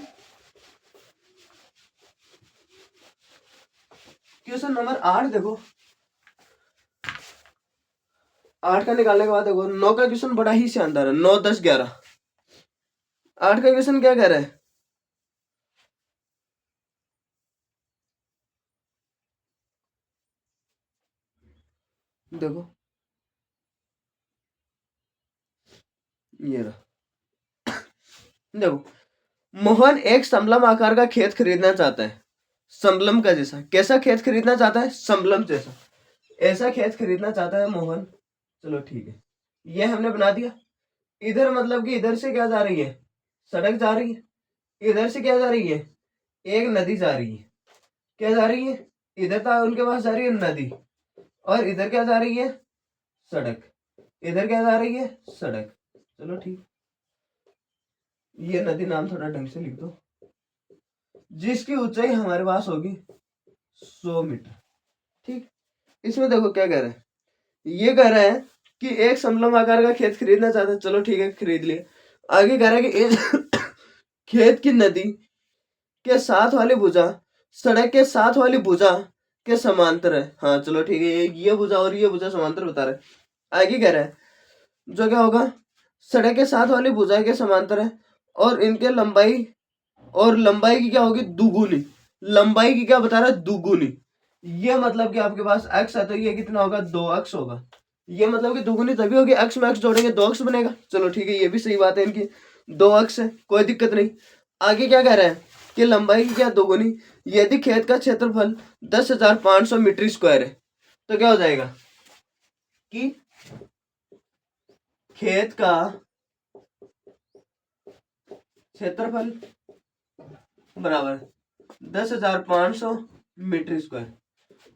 क्वेश्चन नंबर 8 देखो, 8 का निकालने के बाद देखो 9 का क्वेश्चन बड़ा ही शानदार है। 9 10 11। 8 का क्वेश्चन क्या कह रहा है? देखो ये रहा। देखो, मोहन एक समलम आकार का खेत खरीदना चाहता है। समलम का जैसा। कैसा खेत खरीदना चाहता है? समलम जैसा। ऐसा खेत खरीदना चाहता है मोहन। चलो ठीक है, ये हमने बना दिया। इधर मतलब कि इधर से क्या जा रही है? सड़क जा रही है। इधर से क्या जा रही है? एक नदी जा रही है। क्या जा रही है? इधर तो उनके पास जा रही है नदी, और इधर क्या जा रही है? सड़क। इधर क्या जा रही है? सड़क। चलो ठीक, ये नदी नाम थोड़ा ढंग से लिख दो। जिसकी ऊंचाई हमारे पास होगी 100 मीटर। ठीक, इसमें देखो क्या कह रहे हैं। ये कह रहे हैं कि एक समलम आकार का खेत खरीदना चाहते हैं। चलो ठीक है, खरीद लिए। आगे कह रहा है कि इस खेत की नदी के साथ वाली भुजा सड़क के साथ वाली भुजा के समांतर है। हाँ चलो ठीक है, ये भुजा और ये भुजा समांतर बता रहे हैं। आगे कह रहा है जो क्या होगा? सड़क के साथ वाली भुजा के समांतर है, और इनके लंबाई, और लंबाई की क्या होगी? दुगुनी। लंबाई की क्या बता रहा है? दुगुनी। ये मतलब कि आपके पास x है तो ये कितना होगा? 2x होगा। ये मतलब कि दुगुनी तभी होगी, x में x जोड़ेंगे 2x बनेगा। चलो ठीक है, ये भी सही बात है इनकी, 2x है, कोई दिक्कत नहीं। आगे क्या कह रहा है कि लंबाई की क्या? दोगुनी। यदि खेत का क्षेत्रफल 10,500 मीटर स्क्वायर है तो क्या हो जाएगा कि खेत का क्षेत्रफल बराबर 10,500 मीटर स्क्वायर।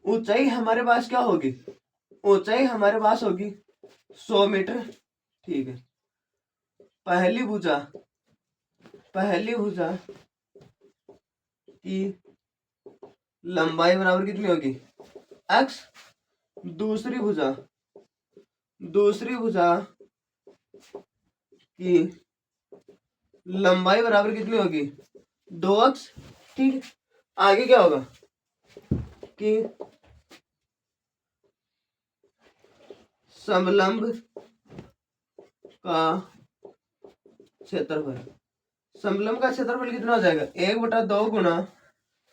ऊंचाई हमारे पास क्या होगी? ऊंचाई हमारे पास होगी 100 मीटर। ठीक है, पहली भुजा की लंबाई बराबर कितनी होगी? x। दूसरी भुजा की लंबाई बराबर कितनी होगी? 2x, ठीक है। आगे क्या होगा कि समलंब का क्षेत्रफल, समलंब का क्षेत्रफल कितना हो जाएगा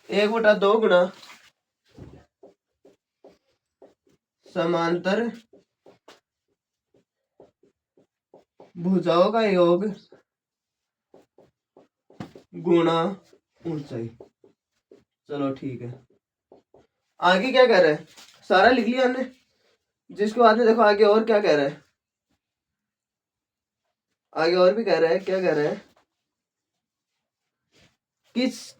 1/2 गुना समांतर भुजाओं का योग गुणा ऊंचाई। चलो ठीक है। आगे क्या कह रहा है, सारा लिख लिया हमने। जिसके बाद में देखो आगे और क्या कह रहा है, आगे और भी कह रहा है, क्या कह रहा है किस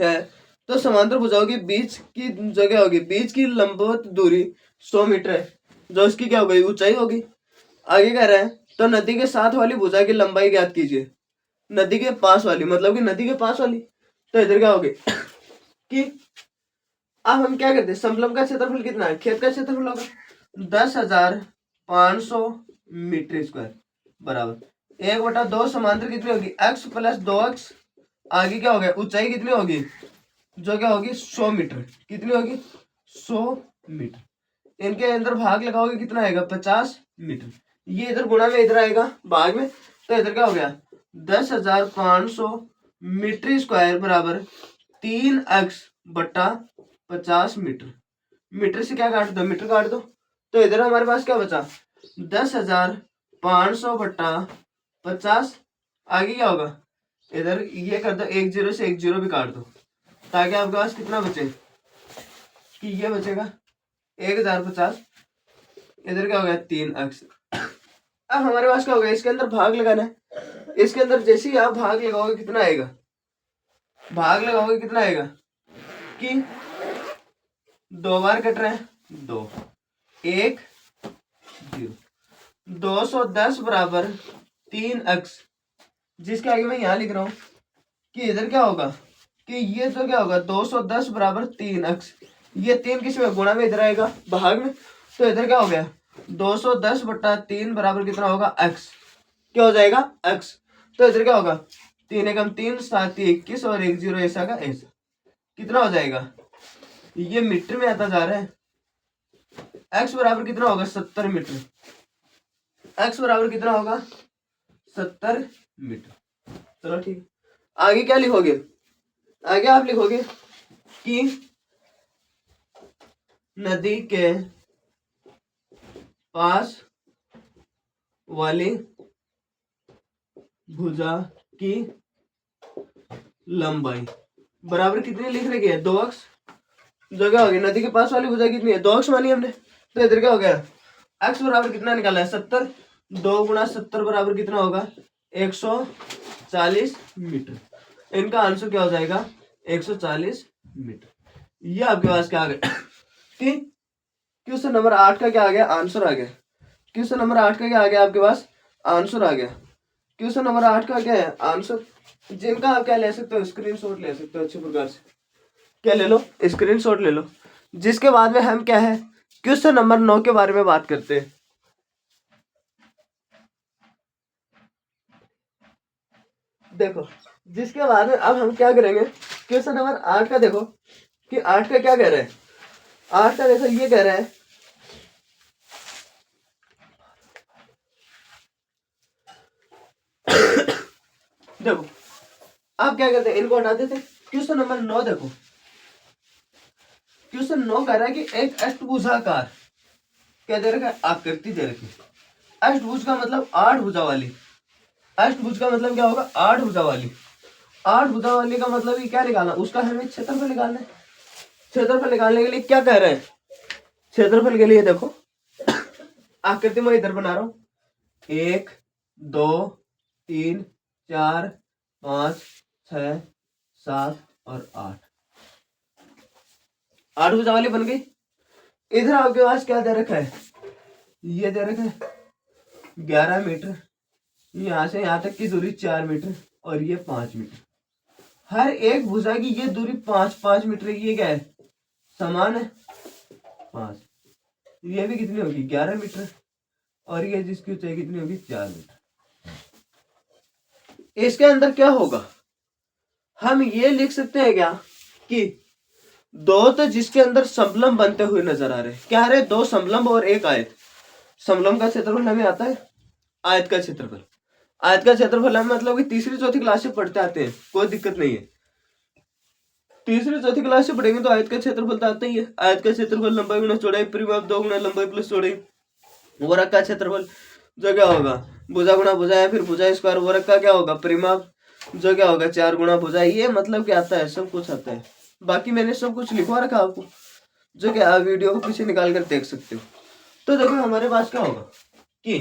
है तो समांतर भुजाओं के बीच की जगह होगी, बीच की लंबवत दूरी 100 मीटर है, जो इसकी क्या होगी ऊंचाई होगी। आगे कह रहा है तो नदी के साथ वाली भुजा की लंबाई ज्ञात कीजिए। नदी के पास वाली मतलब कि नदी के पास वाली, तो इधर क्या होगी कि अब हम क्या करते हैं, समलंब का क्षेत्रफल कितना है, खेत का क्षेत्रफल होगा 10,500 मीटर स्क्वायर बराबर 1/2 समांतर कितनी होगी x + 2x। आगे क्या होगा ऊंचाई कितनी होगी, जो क्या होगी 100 मीटर, कितनी होगी 100 मीटर। इनके अंदर भाग लगाओगे कितना आएगा 50 मीटर। ये इधर गुणा में इधर आएगा भाग में, तो इधर क्या हो गया 10,500 मीटर स्क्वायर बराबर 3x/50 मीटर। मीटर से क्या काट दो, मीटर काट दो, तो इधर हमारे पास क्या बचा 10,500/50। आगे क्या होगा इधर ये कर दो, 1 0 से 1 0 भी काट दो, ताकि आपके पास कितना बचे कि ये बचेगा 1050। इधर क्या हो गया 3x। अब हमारे पास क्या होगा, इसके अंदर भाग लगाना है। इसके अंदर जैसे ही आप भाग लगाओगे कितना आएगा, भाग लगाओगे कितना आएगा कि 2 बार कट रहे हैं 2 1 0, 210 बराबर 3x। जिसके आगे मैं यहाँ लिख रहा हूँ कि इधर क्या होगा कि ये तो क्या होगा 210 बराबर 3x, ये 3 किस में गुणा में इधर आएगा भाग में, तो इधर क्या हो गया 210/3 बराबर कितना होगा x, क्या हो जाएगा x। तो इधर क्या होगा 3 एकम 3 7 21 और 1 0 ऐसा का ऐसा कितना हो जाएगा, ये मीटर में आता जा रहा है। x बराबर कितना होगा 70 मीटर, x बराबर कितना होगा 70 मीटर। चलो ठीक, आगे क्या लिखोगे, आगे आप लिखोगे कि नदी के पास वाली भुजा की लंबाई बराबर कितनी लिख रही है 2x। जगह होगी नदी के पास वाली भुजा कितनी है 2x मानी हमने, तो इधर क्या हो गया x बराबर कितना निकाला है 70, 2 × 70 बराबर कितना होगा 140 मीटर। इनका आंसर क्या हो जाएगा 140 मीटर। ये आपके पास क्या आ गया कि क्वेश्चन नंबर 8 का क्या आ गया आंसर आ गया। क्वेश्चन नंबर 8 का क्या आ गया आपके पास आंसर आ गया। क्वेश्चन नंबर 8 का क्या है आंसर, जिनका आप क्या ले सकते हो स्क्रीनशॉट ले सकते हो अच्छे प्रकार से, क्या ले लो स्क्रीनशॉट ले लो। जिसके बाद में हम क्या है क्वेश्चन नंबर 9 के बारे में बात करते हैं। देखो जिसके बाद में अब हम क्या करेंगे क्वेश्चन नंबर 8 का, देखो कि 8 का क्या कह रहा है, 8 का देखो ये कह रहा है देखो आप क्या करते हैं इनको हटा देते। क्वेश्चन नंबर 9 देखो, क्वेश्चन 9 कह रहा है कि एक अष्टभुजाकार क्या दे रखा है आकृति दे रखी। अष्टभुज का मतलब 8 भुजा वाली, अष्टभुज का मतलब क्या होगा 8 भुजा वाली। 8 भुजा वाली का मतलब ये क्या निकालना, उसका हमें क्षेत्रफल निकालना है। क्षेत्रफल निकालने के लिए क्या कह रहे हैं, क्षेत्रफल के लिए देखो आकृति मैं इधर बना रहा हूं 1 2 3 4 5 6 7 और 8, 8 भुजा वाली बन गई। इधर आपके पास क्या दे रखा है, ये दे रखा है 11 मीटर, यहां से यहां तक की दूरी 4 मीटर और ये 5 मीटर। हर एक भुजा की ये दूरी 5-5 मीटर, ये क्या है समान है 5, ये भी कितनी होगी 11 मीटर और ये जिसकी ऊंचाई कितनी होगी 4 मीटर। इसके अंदर क्या होगा हम ये लिख सकते हैं क्या कि दो तो जिसके अंदर समलंब बनते हुए नजर आ रहे हैं, क्या आ रहे? दो समलंब और एक आयत। समलंब का क्षेत्रफल हमें आता है, आयत का क्षेत्रफल। आयत का क्षेत्रफल हम मतलब कि तीसरी चौथी क्लास से पढ़ते आते हैं, कोई दिक्कत नहीं है। तीसरी चौथी क्लास से पढ़ेंगे तो आयत का क्षेत्रफल तो आता ही है। आयत का क्षेत्रफल लंबाई गुणा चौड़ाई परिमाप 2 गुणा लंबाई प्लस चौड़ाई। वरक का क्षेत्रफल जो क्या होगा भुजा गुणा भुजा है, फिर भुजा स्क्वायर। वरक का क्या होगा परिमाप जो क्या होगा 4 गुणा भुजा। ये मतलब क्या आता है, सब कुछ आता है। बाकी मैंने सब कुछ लिखवा रखा आपको, जो कि आप वीडियो को पीछे निकाल कर देख सकते हो। तो देखो हमारे पास क्या होगा कि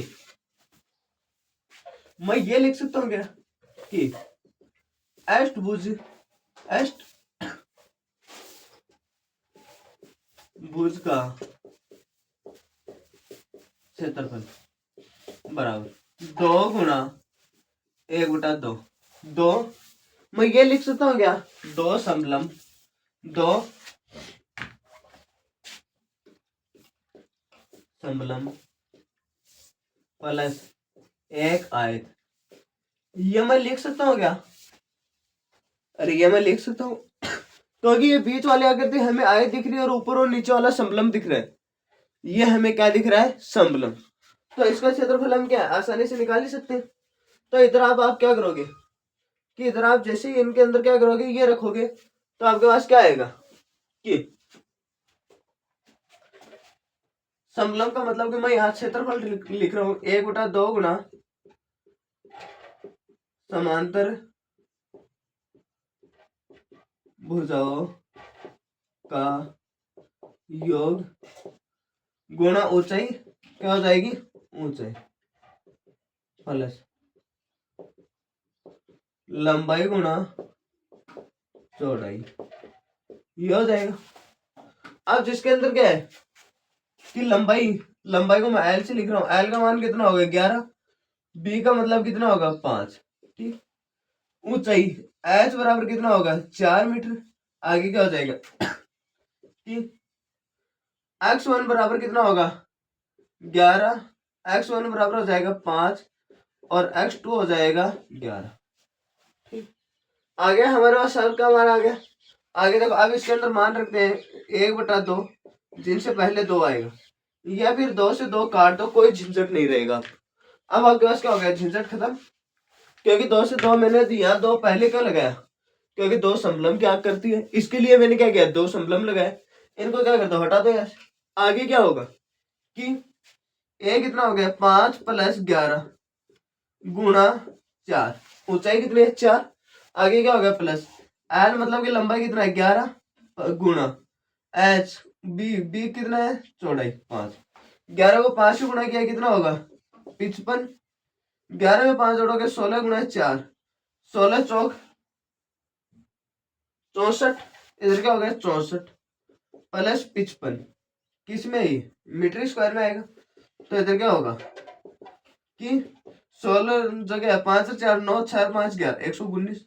मैं ये लिख सकता हूँ क्या कि अष्टभुज अष्टभुज का क्षेत्रफल बराबर 2 गुणा 1/2। 2 मैं ये लिख सकता हूँ क्या, दो समलंब, दो समलंब प्लस एक आयत। ये मैं लिख सकता हूँ क्या? अरे ये मैं लिख सकता हूँ क्योंकि ये बीच वाले आकृति हमें आयत दिख रही है और ऊपर और नीचे वाला समलंब दिख रहा है। ये हमें क्या दिख रहा है, समलंब। तो इसका क्षेत्रफल हम क्या आसानी से निकाल ही सकते हैं। तो इधर आप क्या करोगे कि इधर आप जैसे ही इनके अंदर क्या करोगे, ये रखोगे, तो आपके पास क्या आएगा कि समलंब का मतलब कि मैं यहाँ क्षेत्रफल लिख रहा हूँ 1/2 गुणा समांतर भुजाओं का योग गुणा ऊंचाई। क्या हो जाएगी, ऊंचाई प्लस लंबाई गुणा चौड़ाई। ये हो जाएगा। अब जिसके अंदर क्या है कि लंबाई को मैं एल से लिख रहा हूँ। एल का मान कितना होगा 11, बी का मतलब कितना होगा 5, ठीक। ऊंचाई एच बराबर कितना होगा 4 मीटर। आगे क्या हो जाएगा ठीक। x1 बराबर कितना होगा 11, x1 बराबर हो जाएगा 5 और x2 हो जाएगा 11, ठीक। आगे हमारे पास सर का मान आ गया। आगे देखो अब इसके अंदर मान रखते हैं 1/2, जिनसे पहले 2 आएगा, या फिर 2 से 2 काट दो, कोई झंझट नहीं रहेगा। अब आपके पास क्या हो गया, झंझट खत्म। क्योंकि 2 से 2 मैंने दिया, 2 पहले क्यों लगाया, क्योंकि 2 समलंब क्या करती है, इसके लिए मैंने क्या किया 2 समलंब लगाए। इनको क्या करता हूं, हटा दो यार। आगे क्या होगा कि ए कितना हो गया 5 + 11 गुणा 4। ऊंचाई कितनी है 4। आगे क्या हो गया प्लस एल मतलब कि लंबाई कितना है 11 गुणा एच बी कितना है चौड़ाई 5। 11 को 5 से गुणा किया कितना होगा 55। 11 में 5 जोड़ोगे 16 गुणा 4, 16 चौक 64। इधर क्या हो गया 64 + 55, किस में ही मीटर स्क्वायर में आएगा। तो इधर क्या होगा कि 16 जगह 5 से 4 9 4 5 11 119,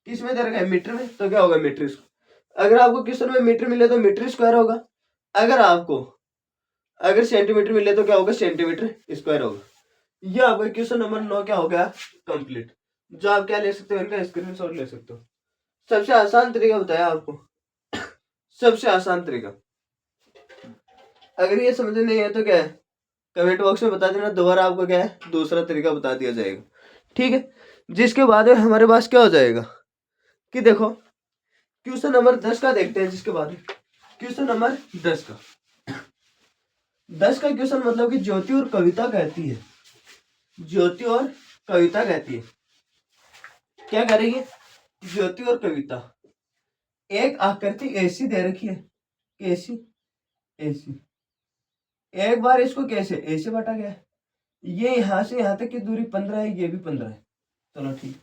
किस में दे रखा है मीटर में, तो क्या होगा मीटर स्क्वायर। अगर आपको क्वेश्चन में मीटर मिले तो मीटर स्क्वायर होगा, अगर सेंटीमीटर मिले तो क्या होगा सेंटीमीटर स्क्वायर होगा। ये आपका क्वेश्चन नंबर 9 क्या हो गया कंप्लीट। जो आप क्या ले सकते हो, इनका स्क्रीनशॉट ले सकते हो। सबसे आसान तरीका बताया आपको, सबसे आसान तरीका। अगर ये समझ नहीं है तो क्या है कमेंट बॉक्स में बता देना, दोबारा आपको क्या है दूसरा तरीका बता दिया जाएगा, ठीक है। जिसके बाद में हमारे पास क्या हो जाएगा कि देखो क्वेश्चन नंबर 10 का देखते हैं। जिसके बाद क्वेश्चन नंबर 10 का 10 का क्वेश्चन मतलब कि ज्योति और कविता कहती है, ज्योति और कविता कहती है। क्या करेंगे, ज्योति और कविता एक आकृति ऐसी दे रखी है, कैसी ऐसी। एक बार इसको कैसे ऐसे बांटा गया है, ये यहां से यहां तक की दूरी 15 है, ये भी 15 है, चलो ठीक।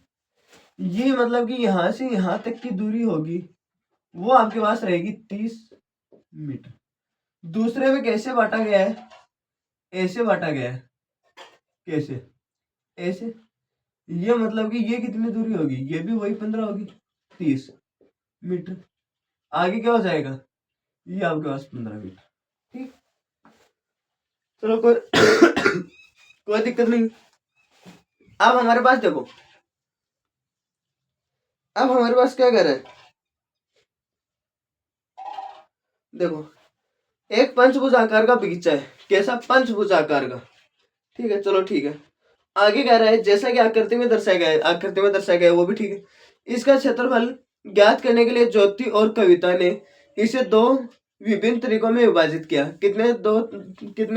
ये मतलब कि यहां से यहां तक की दूरी होगी वो आपके पास रहेगी 30 मीटर। दूसरे में कैसे बांटा गया है, ऐसे बांटा गया है, कैसे ऐसे। ये मतलब कि ये कितनी दूरी होगी, ये भी वही 15 होगी 30 मीटर। आगे क्या हो जाएगा, ये आपके पास 15 मीटर, ठीक। चलो कोई कोई दिक्कत नहीं। अब हमारे पास देखो अब हमारे पास क्या कर रहा है, देखो एक पंचभुज आकार का बगीचा है। कैसा, पंचभुज आकार का। ठीक है, चलो ठीक है। आगे कह रहा है जैसा कि आकृति में दर्शाया गया है, आकृति में दर्शाया गया है वो भी ठीक है। इसका क्षेत्रफल ज्ञात करने के लिए ज्योति और कविता ने इसे दो विभिन्न तरीकों में विभाजित किया। कितने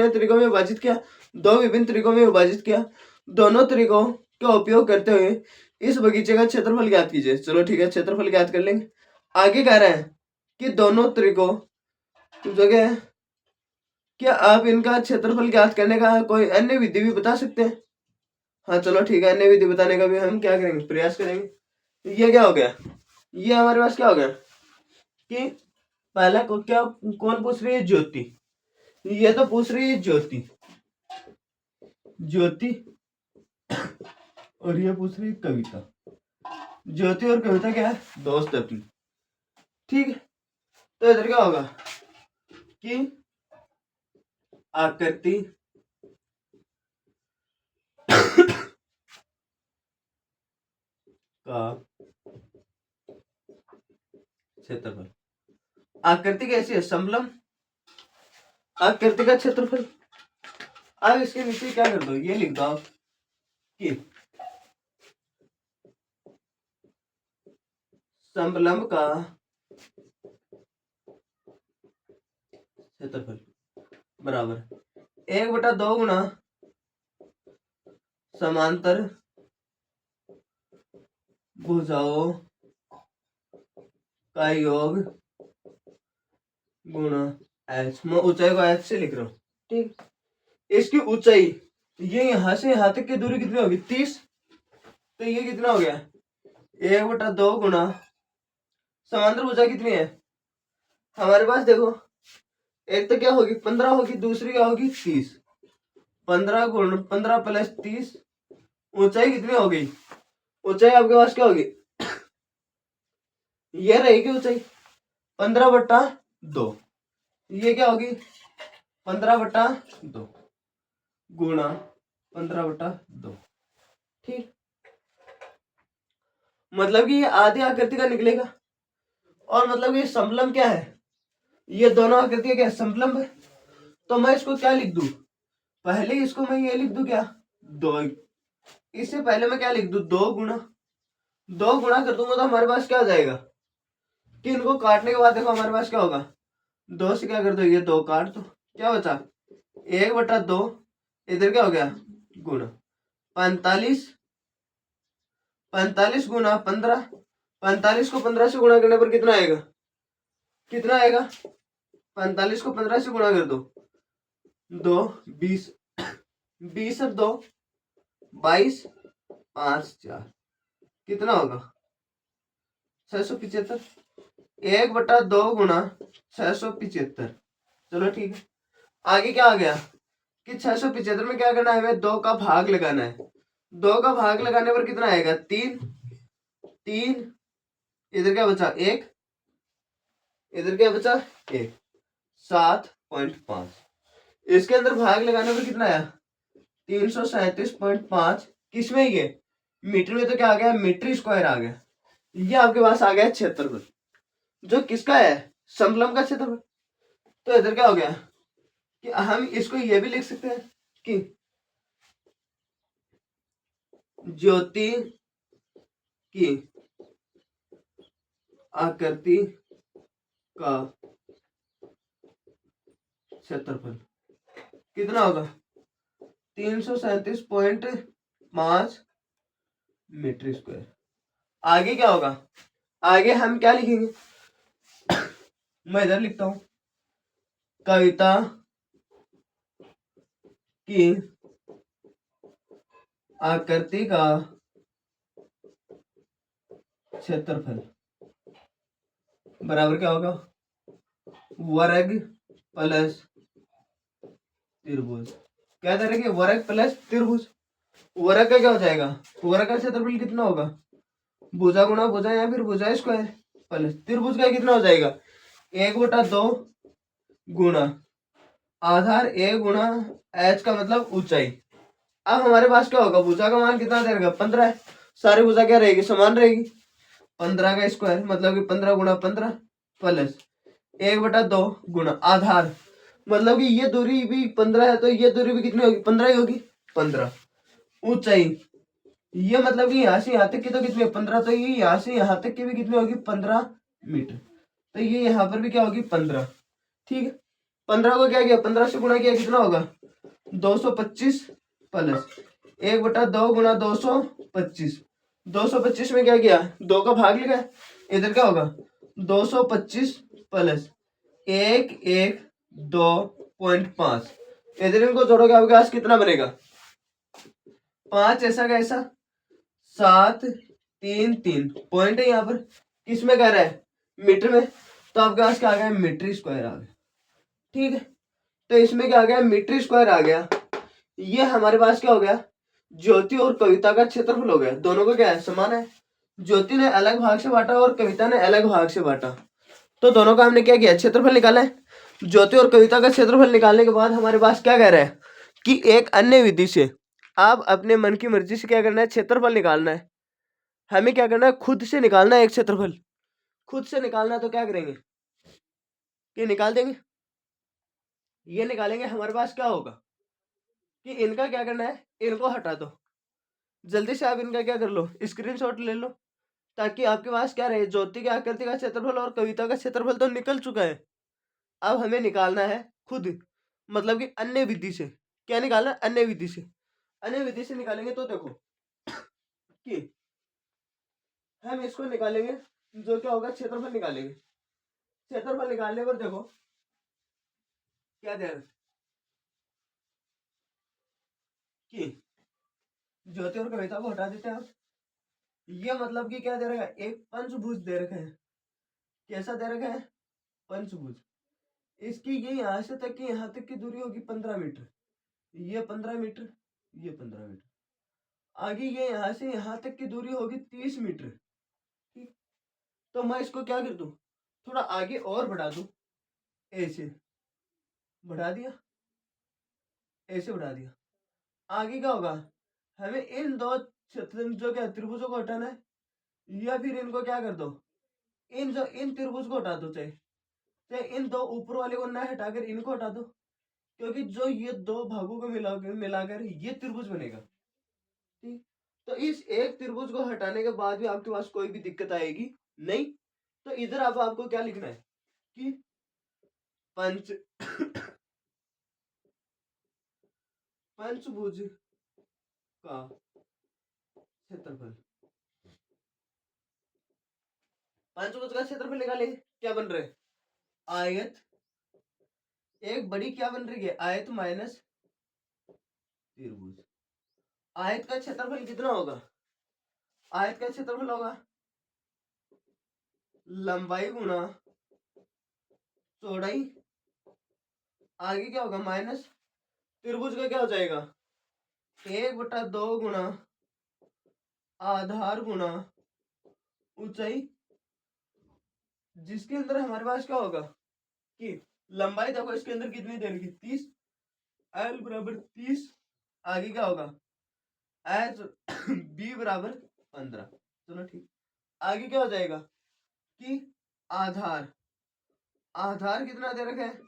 तरीकों में विभाजित किया, दो विभिन्न तरीकों में विभाजित किया। दोनों तरीकों का उपयोग करते हुए इस बगीचे का क्षेत्रफल ज्ञात कीजिए। चलो ठीक है, क्षेत्रफल ज्ञात कर लेंगे। आगे कह रहे हैं कि दोनों तरीकों जगह क्या आप इनका क्षेत्रफल ज्ञात करने का कोई अन्य विधि भी बता सकते हैं। हाँ चलो ठीक है, अन्य विधि बताने का भी हम क्या करेंगे, प्रयास करेंगे। ये क्या हो गया, ये हमारे पास क्या हो गया कि पहला को क्या, कौन पूछ रही है, ज्योति। ये तो पूछ रही है ज्योति, ज्योति और ये पूछ रही है कविता। ज्योति और कविता क्या है, दोस्त अपनी। ठीक है, तो इधर क्या होगा कि आकृति का क्षेत्रफल, आकृति कैसी है, समलंब, आकृति का क्षेत्रफल। अब इसके नीचे क्या कर दो, ये लिख दो आप कि समलंब का क्षेत्रफल बराबर 1/2 गुना समांतर भुजाओं का योग गुना एच। मैं ऊंचाई को एच से लिख रहा हूँ। ठीक, इसकी ऊंचाई ये यहां से यहां तक की दूरी कितनी होगी, 30। तो ये कितना हो गया, 1/2 गुना समांतर भुजा कितनी है हमारे पास, देखो एक तो क्या होगी 15 होगी, दूसरी क्या होगी 30। 15 प्लस 30, ऊंचाई कितनी हो गई, ऊंचाई आपके पास क्या होगी, ये रहेगी ऊंचाई 15/2। ये क्या होगी 15/2 गुणा 15/2। ठीक, मतलब कि ये आधी आकृति का निकलेगा। और मतलब ये समलंब क्या है, ये दोनों आकृतियां क्या समलंब है। तो मैं इसको क्या लिख दूं, पहले इसको मैं ये लिख दूं क्या, 2। इससे पहले मैं क्या लिख दूं, 2 गुणा कर दूंगा तो हमारे पास क्या आ जाएगा कि इनको काटने के बाद देखो हमारे पास क्या होगा, 2 से क्या कर दो, ये 2 काट दो, क्या बचा 1/2। इधर क्या हो गया गुणा 45, 45 गुणा 15। 45 को 15 से गुणा करने पर कितना आएगा, कितना आएगा, 45 को 15 से गुणा कर दो, 2 20, 20 और 2 22, 5 4 कितना होगा 675। 1/2 गुणा 675। चलो ठीक है, आगे क्या आ गया कि 675 में क्या करना है, हमें 2 का भाग लगाना है। 2 का भाग लगाने पर कितना आएगा, 3। 3, इधर क्या बचा 1, इधर क्या बचा 1, 7.5। इसके अंदर भाग लगाने पर कितना आया 337.5। किसमें ये मीटर में, तो क्या आ गया मीटर स्क्वायर आ गया। ये आपके पास आ गया क्षेत्रफल, जो किसका है, समलंब का क्षेत्रफल। तो इधर क्या हो गया कि हम इसको ये भी लिख सकते हैं कि ज्योति की आकृति का क्षेत्रफल कितना होगा 337.5 मीटर स्क्वायर। आगे क्या होगा, आगे हम क्या लिखेंगे, मैं इधर लिखता हूं कविता की आकृति का क्षेत्रफल बराबर क्या होगा, वर्ग प्लस त्रिभुज। क्या करेंगे, वर्ग प्लस त्रिभुज। वर्ग का क्या हो जाएगा, वर्ग का क्षेत्रफल कितना होगा, भुजा गुणा भुजा या फिर भुजा स्क्वायर प्लस त्रिभुज का कितना हो जाएगा 1/2 गुणा आधार a गुणा h का मतलब ऊंचाई। अब हमारे पास क्या होगा, भुजा का मान कितना रहेगा 15 है, सारी भुजा क्या रहेगी समान रहेगी 15 का स्क्वायर मतलब कि 15 गुणा 15 प्लस 1/2 गुणा आधार मतलब कि ये दूरी भी 15 है तो ये दूरी भी कितनी होगी 15 ही होगी 15। ऊंचाई ये मतलब कि यहाँ से यहाँ तक की तो कितनी है 15 तो ये यहाँ से यहाँ तक की भी कितनी होगी 15 मीटर तो ये यहाँ पर भी क्या होगी 15। ठीक है 15 को क्या किया 15 से गुणा किया कितना होगा 225 प्लस 1/2 गुणा 225 225 में क्या किया 2 का भाग लिखा है इधर क्या होगा 225 प्लस 112.5 इधर इनको जोड़ोगे आपके पास कितना बनेगा 5 ऐसा का ऐसा 733 पॉइंट है यहाँ पर किसमें कह रहा है मीटर में तो आपके पास क्या आ गया मीटर स्क्वायर आ गया। ठीक है तो इसमें क्या आ गया मीटर स्क्वायर आ गया। ये हमारे पास क्या हो गया ज्योति और कविता का क्षेत्रफल हो गया दोनों को क्या है समान है। ज्योति ने अलग भाग से बांटा और कविता ने अलग भाग से बांटा तो दोनों का हमने क्या किया क्षेत्रफल निकाला है। ज्योति और कविता का क्षेत्रफल निकालने के बाद हमारे पास क्या कह रहा है कि एक अन्य विधि से आप अपने मन की मर्जी से क्या करना है क्षेत्रफल निकालना है। हमें क्या करना है खुद से निकालना है एक क्षेत्रफल खुद से निकालना है तो क्या करेंगे ये निकाल देंगे। ये निकालेंगे हमारे पास क्या होगा कि इनका क्या करना है इनको हटा दो जल्दी से आप इनका क्या कर लो स्क्रीनशॉट ले लो ताकि आपके पास क्या रहे ज्योति की आकृति का क्षेत्रफल और कविता का क्षेत्रफल तो निकल चुका है। अब हमें निकालना है खुद मतलब कि अन्य विधि से क्या निकालना है अन्य विधि से। अन्य विधि से निकालेंगे तो देखो कि हम इसको निकालेंगे जो क्या होगा क्षेत्रफल निकालेंगे। क्षेत्रफल निकालने पर देखो क्या दे रहा कि ज्योति और कविता को हटा देते हैं आप। ये मतलब कि क्या दे रखा है एक पंचभुज दे रखा है। कैसा दे रखा है पंचभुज। इसकी ये यहाँ से तक की यहाँ तक की दूरी होगी 15 मीटर ये 15 मीटर ये 15 मीटर आगे ये यहाँ से यहाँ तक की दूरी होगी 30 मीटर। ठीक तो मैं इसको क्या कर दूं थोड़ा आगे और बढ़ा दूं ऐसे बढ़ा दिया ऐसे बढ़ा दिया। आगे क्या होगा हमें इन दो जो क्या त्रिभुजों को हटाना है या फिर इनको क्या कर दो इन त्रिभुज को हटा दो चाहे इन दो ऊपर वाले को ना हटाकर इनको हटा दो क्योंकि जो ये दो भागों को मिलाकर ये त्रिभुज बनेगा। ठीक तो इस एक त्रिभुज को हटाने के बाद भी आपके पास कोई भी दिक्कत आएगी नहीं। तो इधर अब आपको क्या लिखना है कि पंच पंचभुज का क्षेत्रफल पंचभुज का क्षेत्रफल निकाले क्या बन रहे आयत एक बड़ी क्या बन रही है आयत माइनस त्रिभुज। आयत का क्षेत्रफल कितना होगा आयत का क्षेत्रफल होगा लंबाई गुणा चौड़ाई आगे क्या होगा माइनस त्रिभुज का क्या हो जाएगा 1/2 गुणा आधार गुणा ऊंचाई जिसके अंदर हमारे पास क्या होगा कि लंबाई देखो इसके अंदर कितनी दे रखी 30 एल बराबर 30 आगे क्या होगा एच बी बराबर 15। चलो ठीक आगे क्या हो जाएगा कि आधार आधार कितना दे रखा है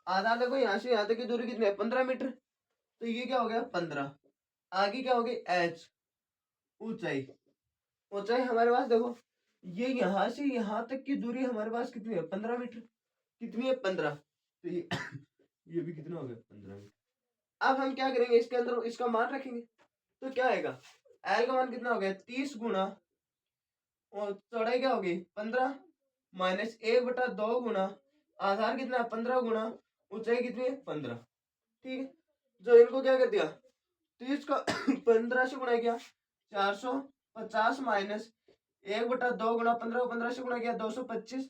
आधार देखो यहाँ से यहाँ तक की दूरी कितनी है 15 मीटर तो ये क्या हो गया 15। आगे क्या हो गई एच ऊंचाई ऊंचाई हमारे पास देखो ये यहाँ से यहाँ तक की दूरी हमारे पास कितनी है 15 मीटर कितनी है 15 तो ये भी कितना हो गया 15 मीटर। अब हम क्या करेंगे इसके अंदर इसका मान रखेंगे तो क्या आएगा एल का मान कितना हो गया 30 गुणा और चौड़ाई क्या होगी 15 माइनस 1/2 गुणा आधार कितना है 15 गुणा ऊंचाई कितनी है 15। ठीक है जो इनको क्या कर दिया 30 का 15 से गुणा किया 450 माइनस 1/2 गुणा 15 को 15 से गुणा किया 225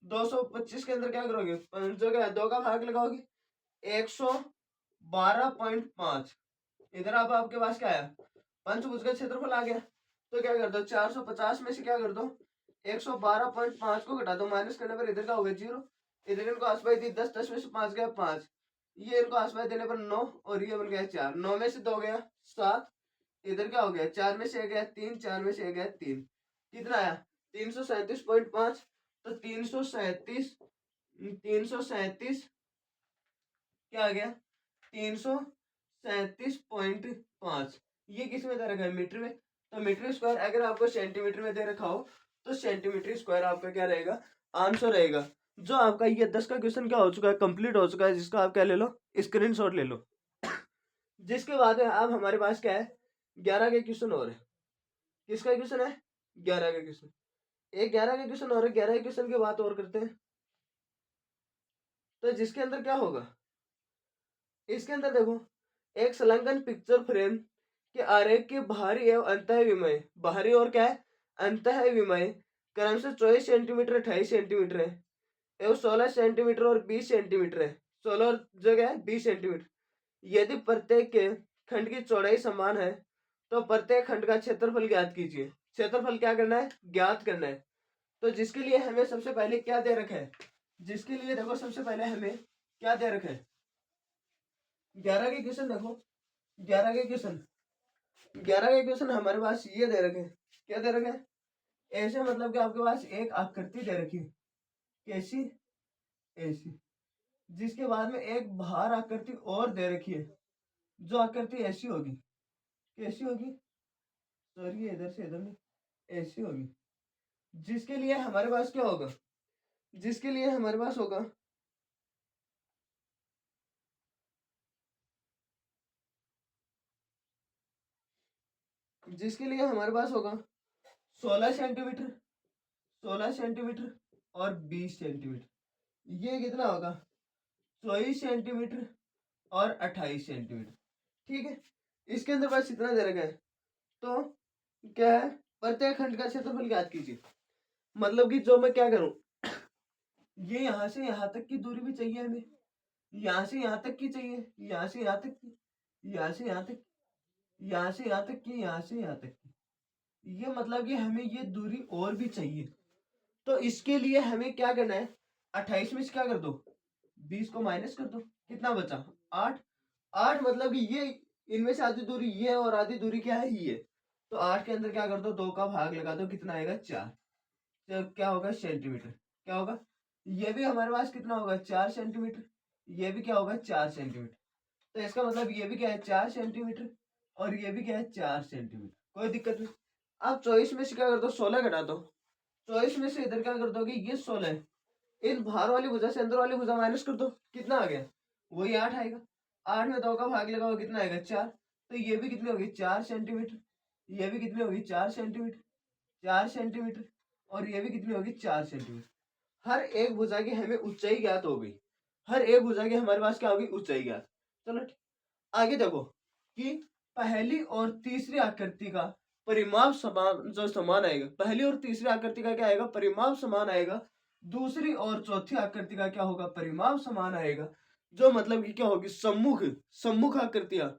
225 के अंदर क्या करोगे जो क्या है 2 का भाग लगाओगे 112.5 इधर अब आपके पास क्या आया पंचभुज का क्षेत्रफल आ गया तो क्या कर दो 450 में से क्या कर दो 112.5 को घटा दो माइनस करने पर इधर का हो गया 0 इधर इनको आसपास दी 10 10 में से 5 गया 5 ये इनको आसपास देने पर 9 और ये बन गया 4 9 में से 2 गया 7 इधर क्या हो गया 4 में से गया 3 4 में से गया 3 कितना आया 337.5, तो 337 क्या आ गया 337.5। ये किस में दे रखा है मीटर में, तो मीटर स्क्वायर अगर आपको सेंटीमीटर में दे रखा हो तो सेंटीमीटर स्क्वायर आपका क्या रहेगा आंसर रहेगा। जो आपका ये 10 का क्वेश्चन क्या हो चुका है कंप्लीट हो चुका है, जिसका आप क्या ले लो स्क्रीनशॉट ले लो। जिसके बाद में अब हमारे पास क्या है 11 के क्वेश्चन और है। किसका क्वेश्चन है 11 का क्वेश्चन, एक 11 का क्वेश्चन और है। 11 के क्वेश्चन की बात और करते हैं, तो जिसके अंदर क्या होगा, इसके अंदर देखो एक संलग्न पिक्चर फ्रेम के आरेख के बाहरी एवं अंतः विमय, बाहरी और क्या है अंतः विमय क्रम से 24 सेंटीमीटर 28 सेंटीमीटर है एवं 16 सेंटीमीटर और 20 सेंटीमीटर है। 16 और जगह है 20 सेंटीमीटर। यदि प्रत्येक के खंड की चौड़ाई समान है तो प्रत्येक खंड का क्षेत्रफल ज्ञात कीजिए। क्षेत्रफल क्या करना है ज्ञात करना है। तो जिसके लिए हमें सबसे पहले क्या दे रखा है, जिसके लिए देखो सबसे पहले हमें क्या दे रखा है 11 के क्वेश्चन देखो 11 के क्वेश्चन 11 के क्वेश्चन हमारे पास ये दे रखे हैं, क्या दे रखे हैं ऐसे, मतलब कि आपके पास एक आकृति दे रखी है कैसी ऐसी, जिसके बाद में एक बाहर आकृति और दे रखी है जो आकृति ऐसी होगी, कैसी होगी सॉरी इधर से इधर नहीं, ऐसी होगी। जिसके लिए हमारे पास क्या होगा, जिसके लिए हमारे पास होगा जिसके लिए हमारे पास होगा 16 सेंटीमीटर 16 सेंटीमीटर और 20 सेंटीमीटर। ये कितना होगा 24 सेंटीमीटर और 28 सेंटीमीटर। ठीक है, इसके अंदर बस इतना दे रखा है। तो क्या है प्रत्येक खंड का क्षेत्रफल ज्ञात कीजिए, मतलब कि जो मैं क्या करूं ये यहां से यहां तक की दूरी भी चाहिए हमें, यहां से यहां तक की चाहिए, यहां से यहां तक की, यहां से यहां तक, यहां से यहां तक की, यहां से यहां तक की, ये मतलब कि हमें ये दूरी और भी चाहिए। तो इसके लिए हमें क्या करना है 28 में से क्या कर दो 20 को माइनस कर दो, कितना बचा 8। 8 मतलब कि ये इनमें से आधी दूरी ये है और आधी दूरी क्या है ये, तो 8 के अंदर क्या कर दो 2 का भाग लगा दो, कितना आएगा 4। तो क्या होगा सेंटीमीटर, क्या होगा ये भी हमारे पास कितना होगा 4 सेंटीमीटर, ये भी क्या होगा 4 सेंटीमीटर। तो इसका मतलब ये भी क्या है 4 सेंटीमीटर और ये भी क्या है 4 सेंटीमीटर, कोई दिक्कत नहीं। आप 24 में से क्या कर दो 16 घटा दो, 24 में से इधर क्या कर दोगे ये 16 है, इन बाहर वाली भुजा से अंदर वाली भुजा माइनस कर दो, कितना आ गया वही 8 आएगा। 8 में 2 का भाग लगाओ कितना आएगा 4। तो ये भी कितनी होगी 4 सेंटीमीटर, ये भी कितनी होगी 4 सेंटीमीटर, 4 सेंटीमीटर और ये भी कितनी होगी 4 सेंटीमीटर। हर एक भुजा की हमें ऊंचाई ज्ञात हो गई, हर एक भुजा की हमारे पास क्या होगी ऊंचाई ज्ञात। चलो आगे देखो कि पहली और तीसरी आकृति का परिमाप समान, जो समान आएगा पहली और तीसरी आकृति का क्या आएगा परिमाप समान आएगा, दूसरी और चौथी आकृति का क्या होगा परिमाप समान आएगा। जो मतलब कि क्या होगी सम्मुख, सम्मुख आकृतियां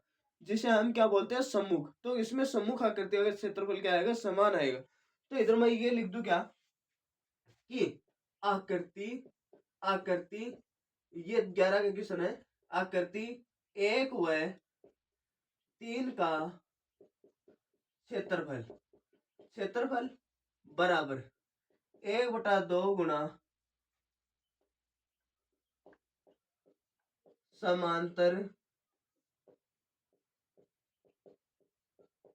जिसे हम क्या बोलते हैं सम्मुख, तो इसमें सम्मुख आकृतियों का क्षेत्रफल क्या आएगा समान आएगा। तो इधर मैं ये लिख दूं क्या कि आकृति आकृति ये 11 का क्वेश्चन है, आकृति 1 व 3 का क्षेत्रफल, क्षेत्रफल बराबर 1/2 गुना समांतर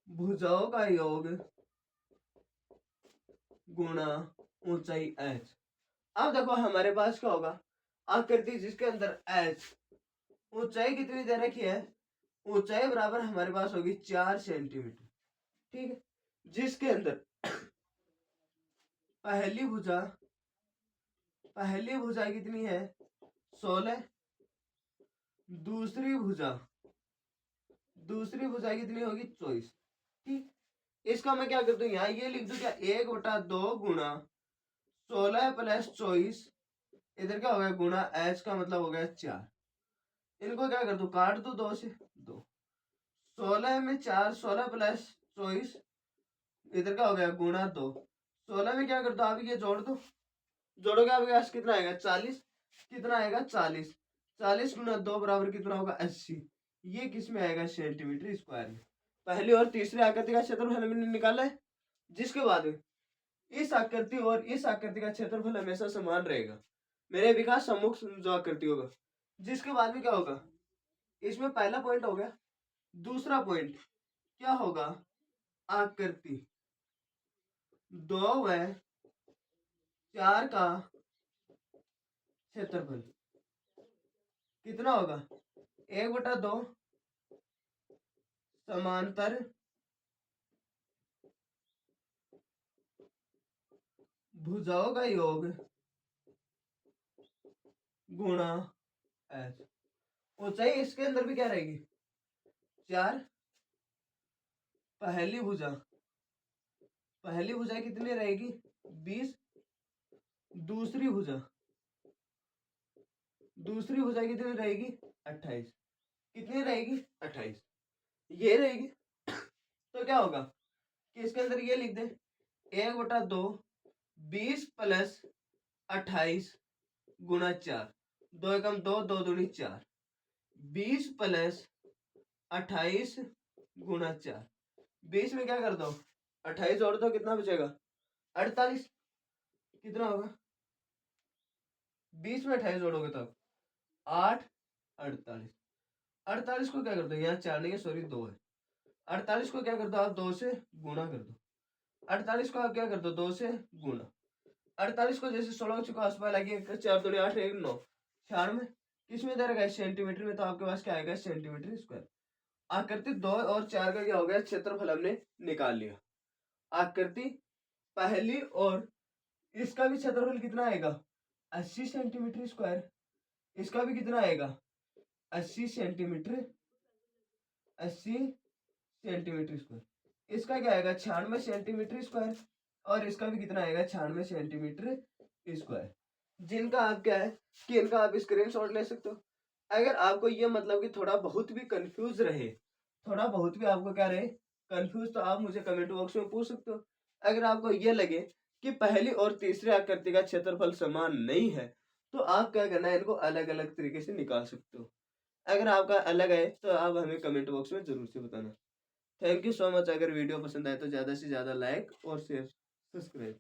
भुजाओं का योग गुना ऊंचाई h। अब देखो हमारे पास क्या होगा आकृति जिसके अंदर h ऊंचाई कितनी दे रखी है, ऊंचाई बराबर हमारे पास होगी 4 सेंटीमीटर। ठीक है, जिसके अंदर पहली भुजा कितनी है 16, दूसरी भुजा कितनी होगी 24। ठीक, इसका मैं क्या कर दूं यहाँ ये लिख दूं क्या 1/2 गुना 16 प्लस 24, इधर क्या हो गया गुना h का मतलब हो गया 4। इनको क्या कर दूं काट दो 2 से 2, 16 में 4, 16 प्लस 24 इधर क्या हो गया गुना 2, 16 में क्या कर दो आप ये जोड़ दो, जोड़ोगे आपके पास कितना आएगा 40, कितना आएगा 40, 40 गुना 2 बराबर कितना होगा 80। ये किस में आएगा सेंटीमीटर स्क्वायर में। पहली और तीसरी आकृति का क्षेत्रफल हमने निकाला है। जिसके बाद इस आकृति और इस आकृति का क्षेत्रफल हमेशा समान रहेगा। मेरे विकास सम्मुख जो आकृति होगा, जिसके बाद में क्या होगा, इसमें पहला पॉइंट हो गया। दूसरा पॉइंट क्या होगा, आकृति 2 व 4 का क्षेत्रफल कितना होगा, 1/2 समांतर भुजाओं का योग गुणा एच। ऊंचाई इसके अंदर भी क्या रहेगी, 4। पहली भुजा कितनी रहेगी, 20। दूसरी भुजा कितनी रहेगी, 28। कितनी रहेगी, 28 ये रहेगी। तो क्या होगा कि इसके अंदर ये लिख दे, 1/2 20 प्लस 28 गुणा 4। 2 एकम 2, 2 दूनी 4। 20 प्लस 28 गुणा 4। 20 में क्या कर दो, 28 जोड़ दो, कितना बचेगा, 48। कितना होगा, 20 में 28 जोड़ोगे तब 8 48। 48 को क्या कर दो, यहाँ 4 नहीं है, सॉरी 2 है। 48 को क्या कर दो आप, 2 से गुणा कर दो। 48 को आप क्या कर दो, 2 से गुणा। 48 को जैसे 16 को आसपास लगी, 4 दूनी 8, 1 9, 96। किसमें दे रखा है, सेंटीमीटर में, तो आपके पास क्या आएगा, सेंटीमीटर स्क्वायर। आकृति 2 और 4 का क्या हो गया, क्षेत्रफल हमने निकाल लिया। आकृति पहली और इसका भी क्षेत्रफल कितना आएगा, 80 सेंटीमीटर स्क्वायर। इसका भी कितना आएगा, 80 सेंटीमीटर स्क्वायर। इसका क्या आएगा, 96 सेंटीमीटर स्क्वायर। और इसका भी कितना आएगा, 96 सेंटीमीटर स्क्वायर। जिनका आप क्या है कि इनका आप स्क्रीनशॉट ले सकते हो। अगर आपको ये मतलब कि थोड़ा बहुत भी कंफ्यूज रहे, थोड़ा बहुत भी आपको क्या रहे कंफ्यूज, तो आप मुझे कमेंट बॉक्स में पूछ सकते हो। अगर आपको ये लगे कि पहली और तीसरी आकृति का क्षेत्रफल समान नहीं है, तो आप क्या करना है, इनको अलग अलग तरीके से निकाल सकते हो। अगर आपका अलग है तो आप हमें कमेंट बॉक्स में जरूर से बताना। Thank you so much. अगर वीडियो पसंद आए तो ज़्यादा से ज़्यादा लाइक और शेयर, सब्सक्राइब।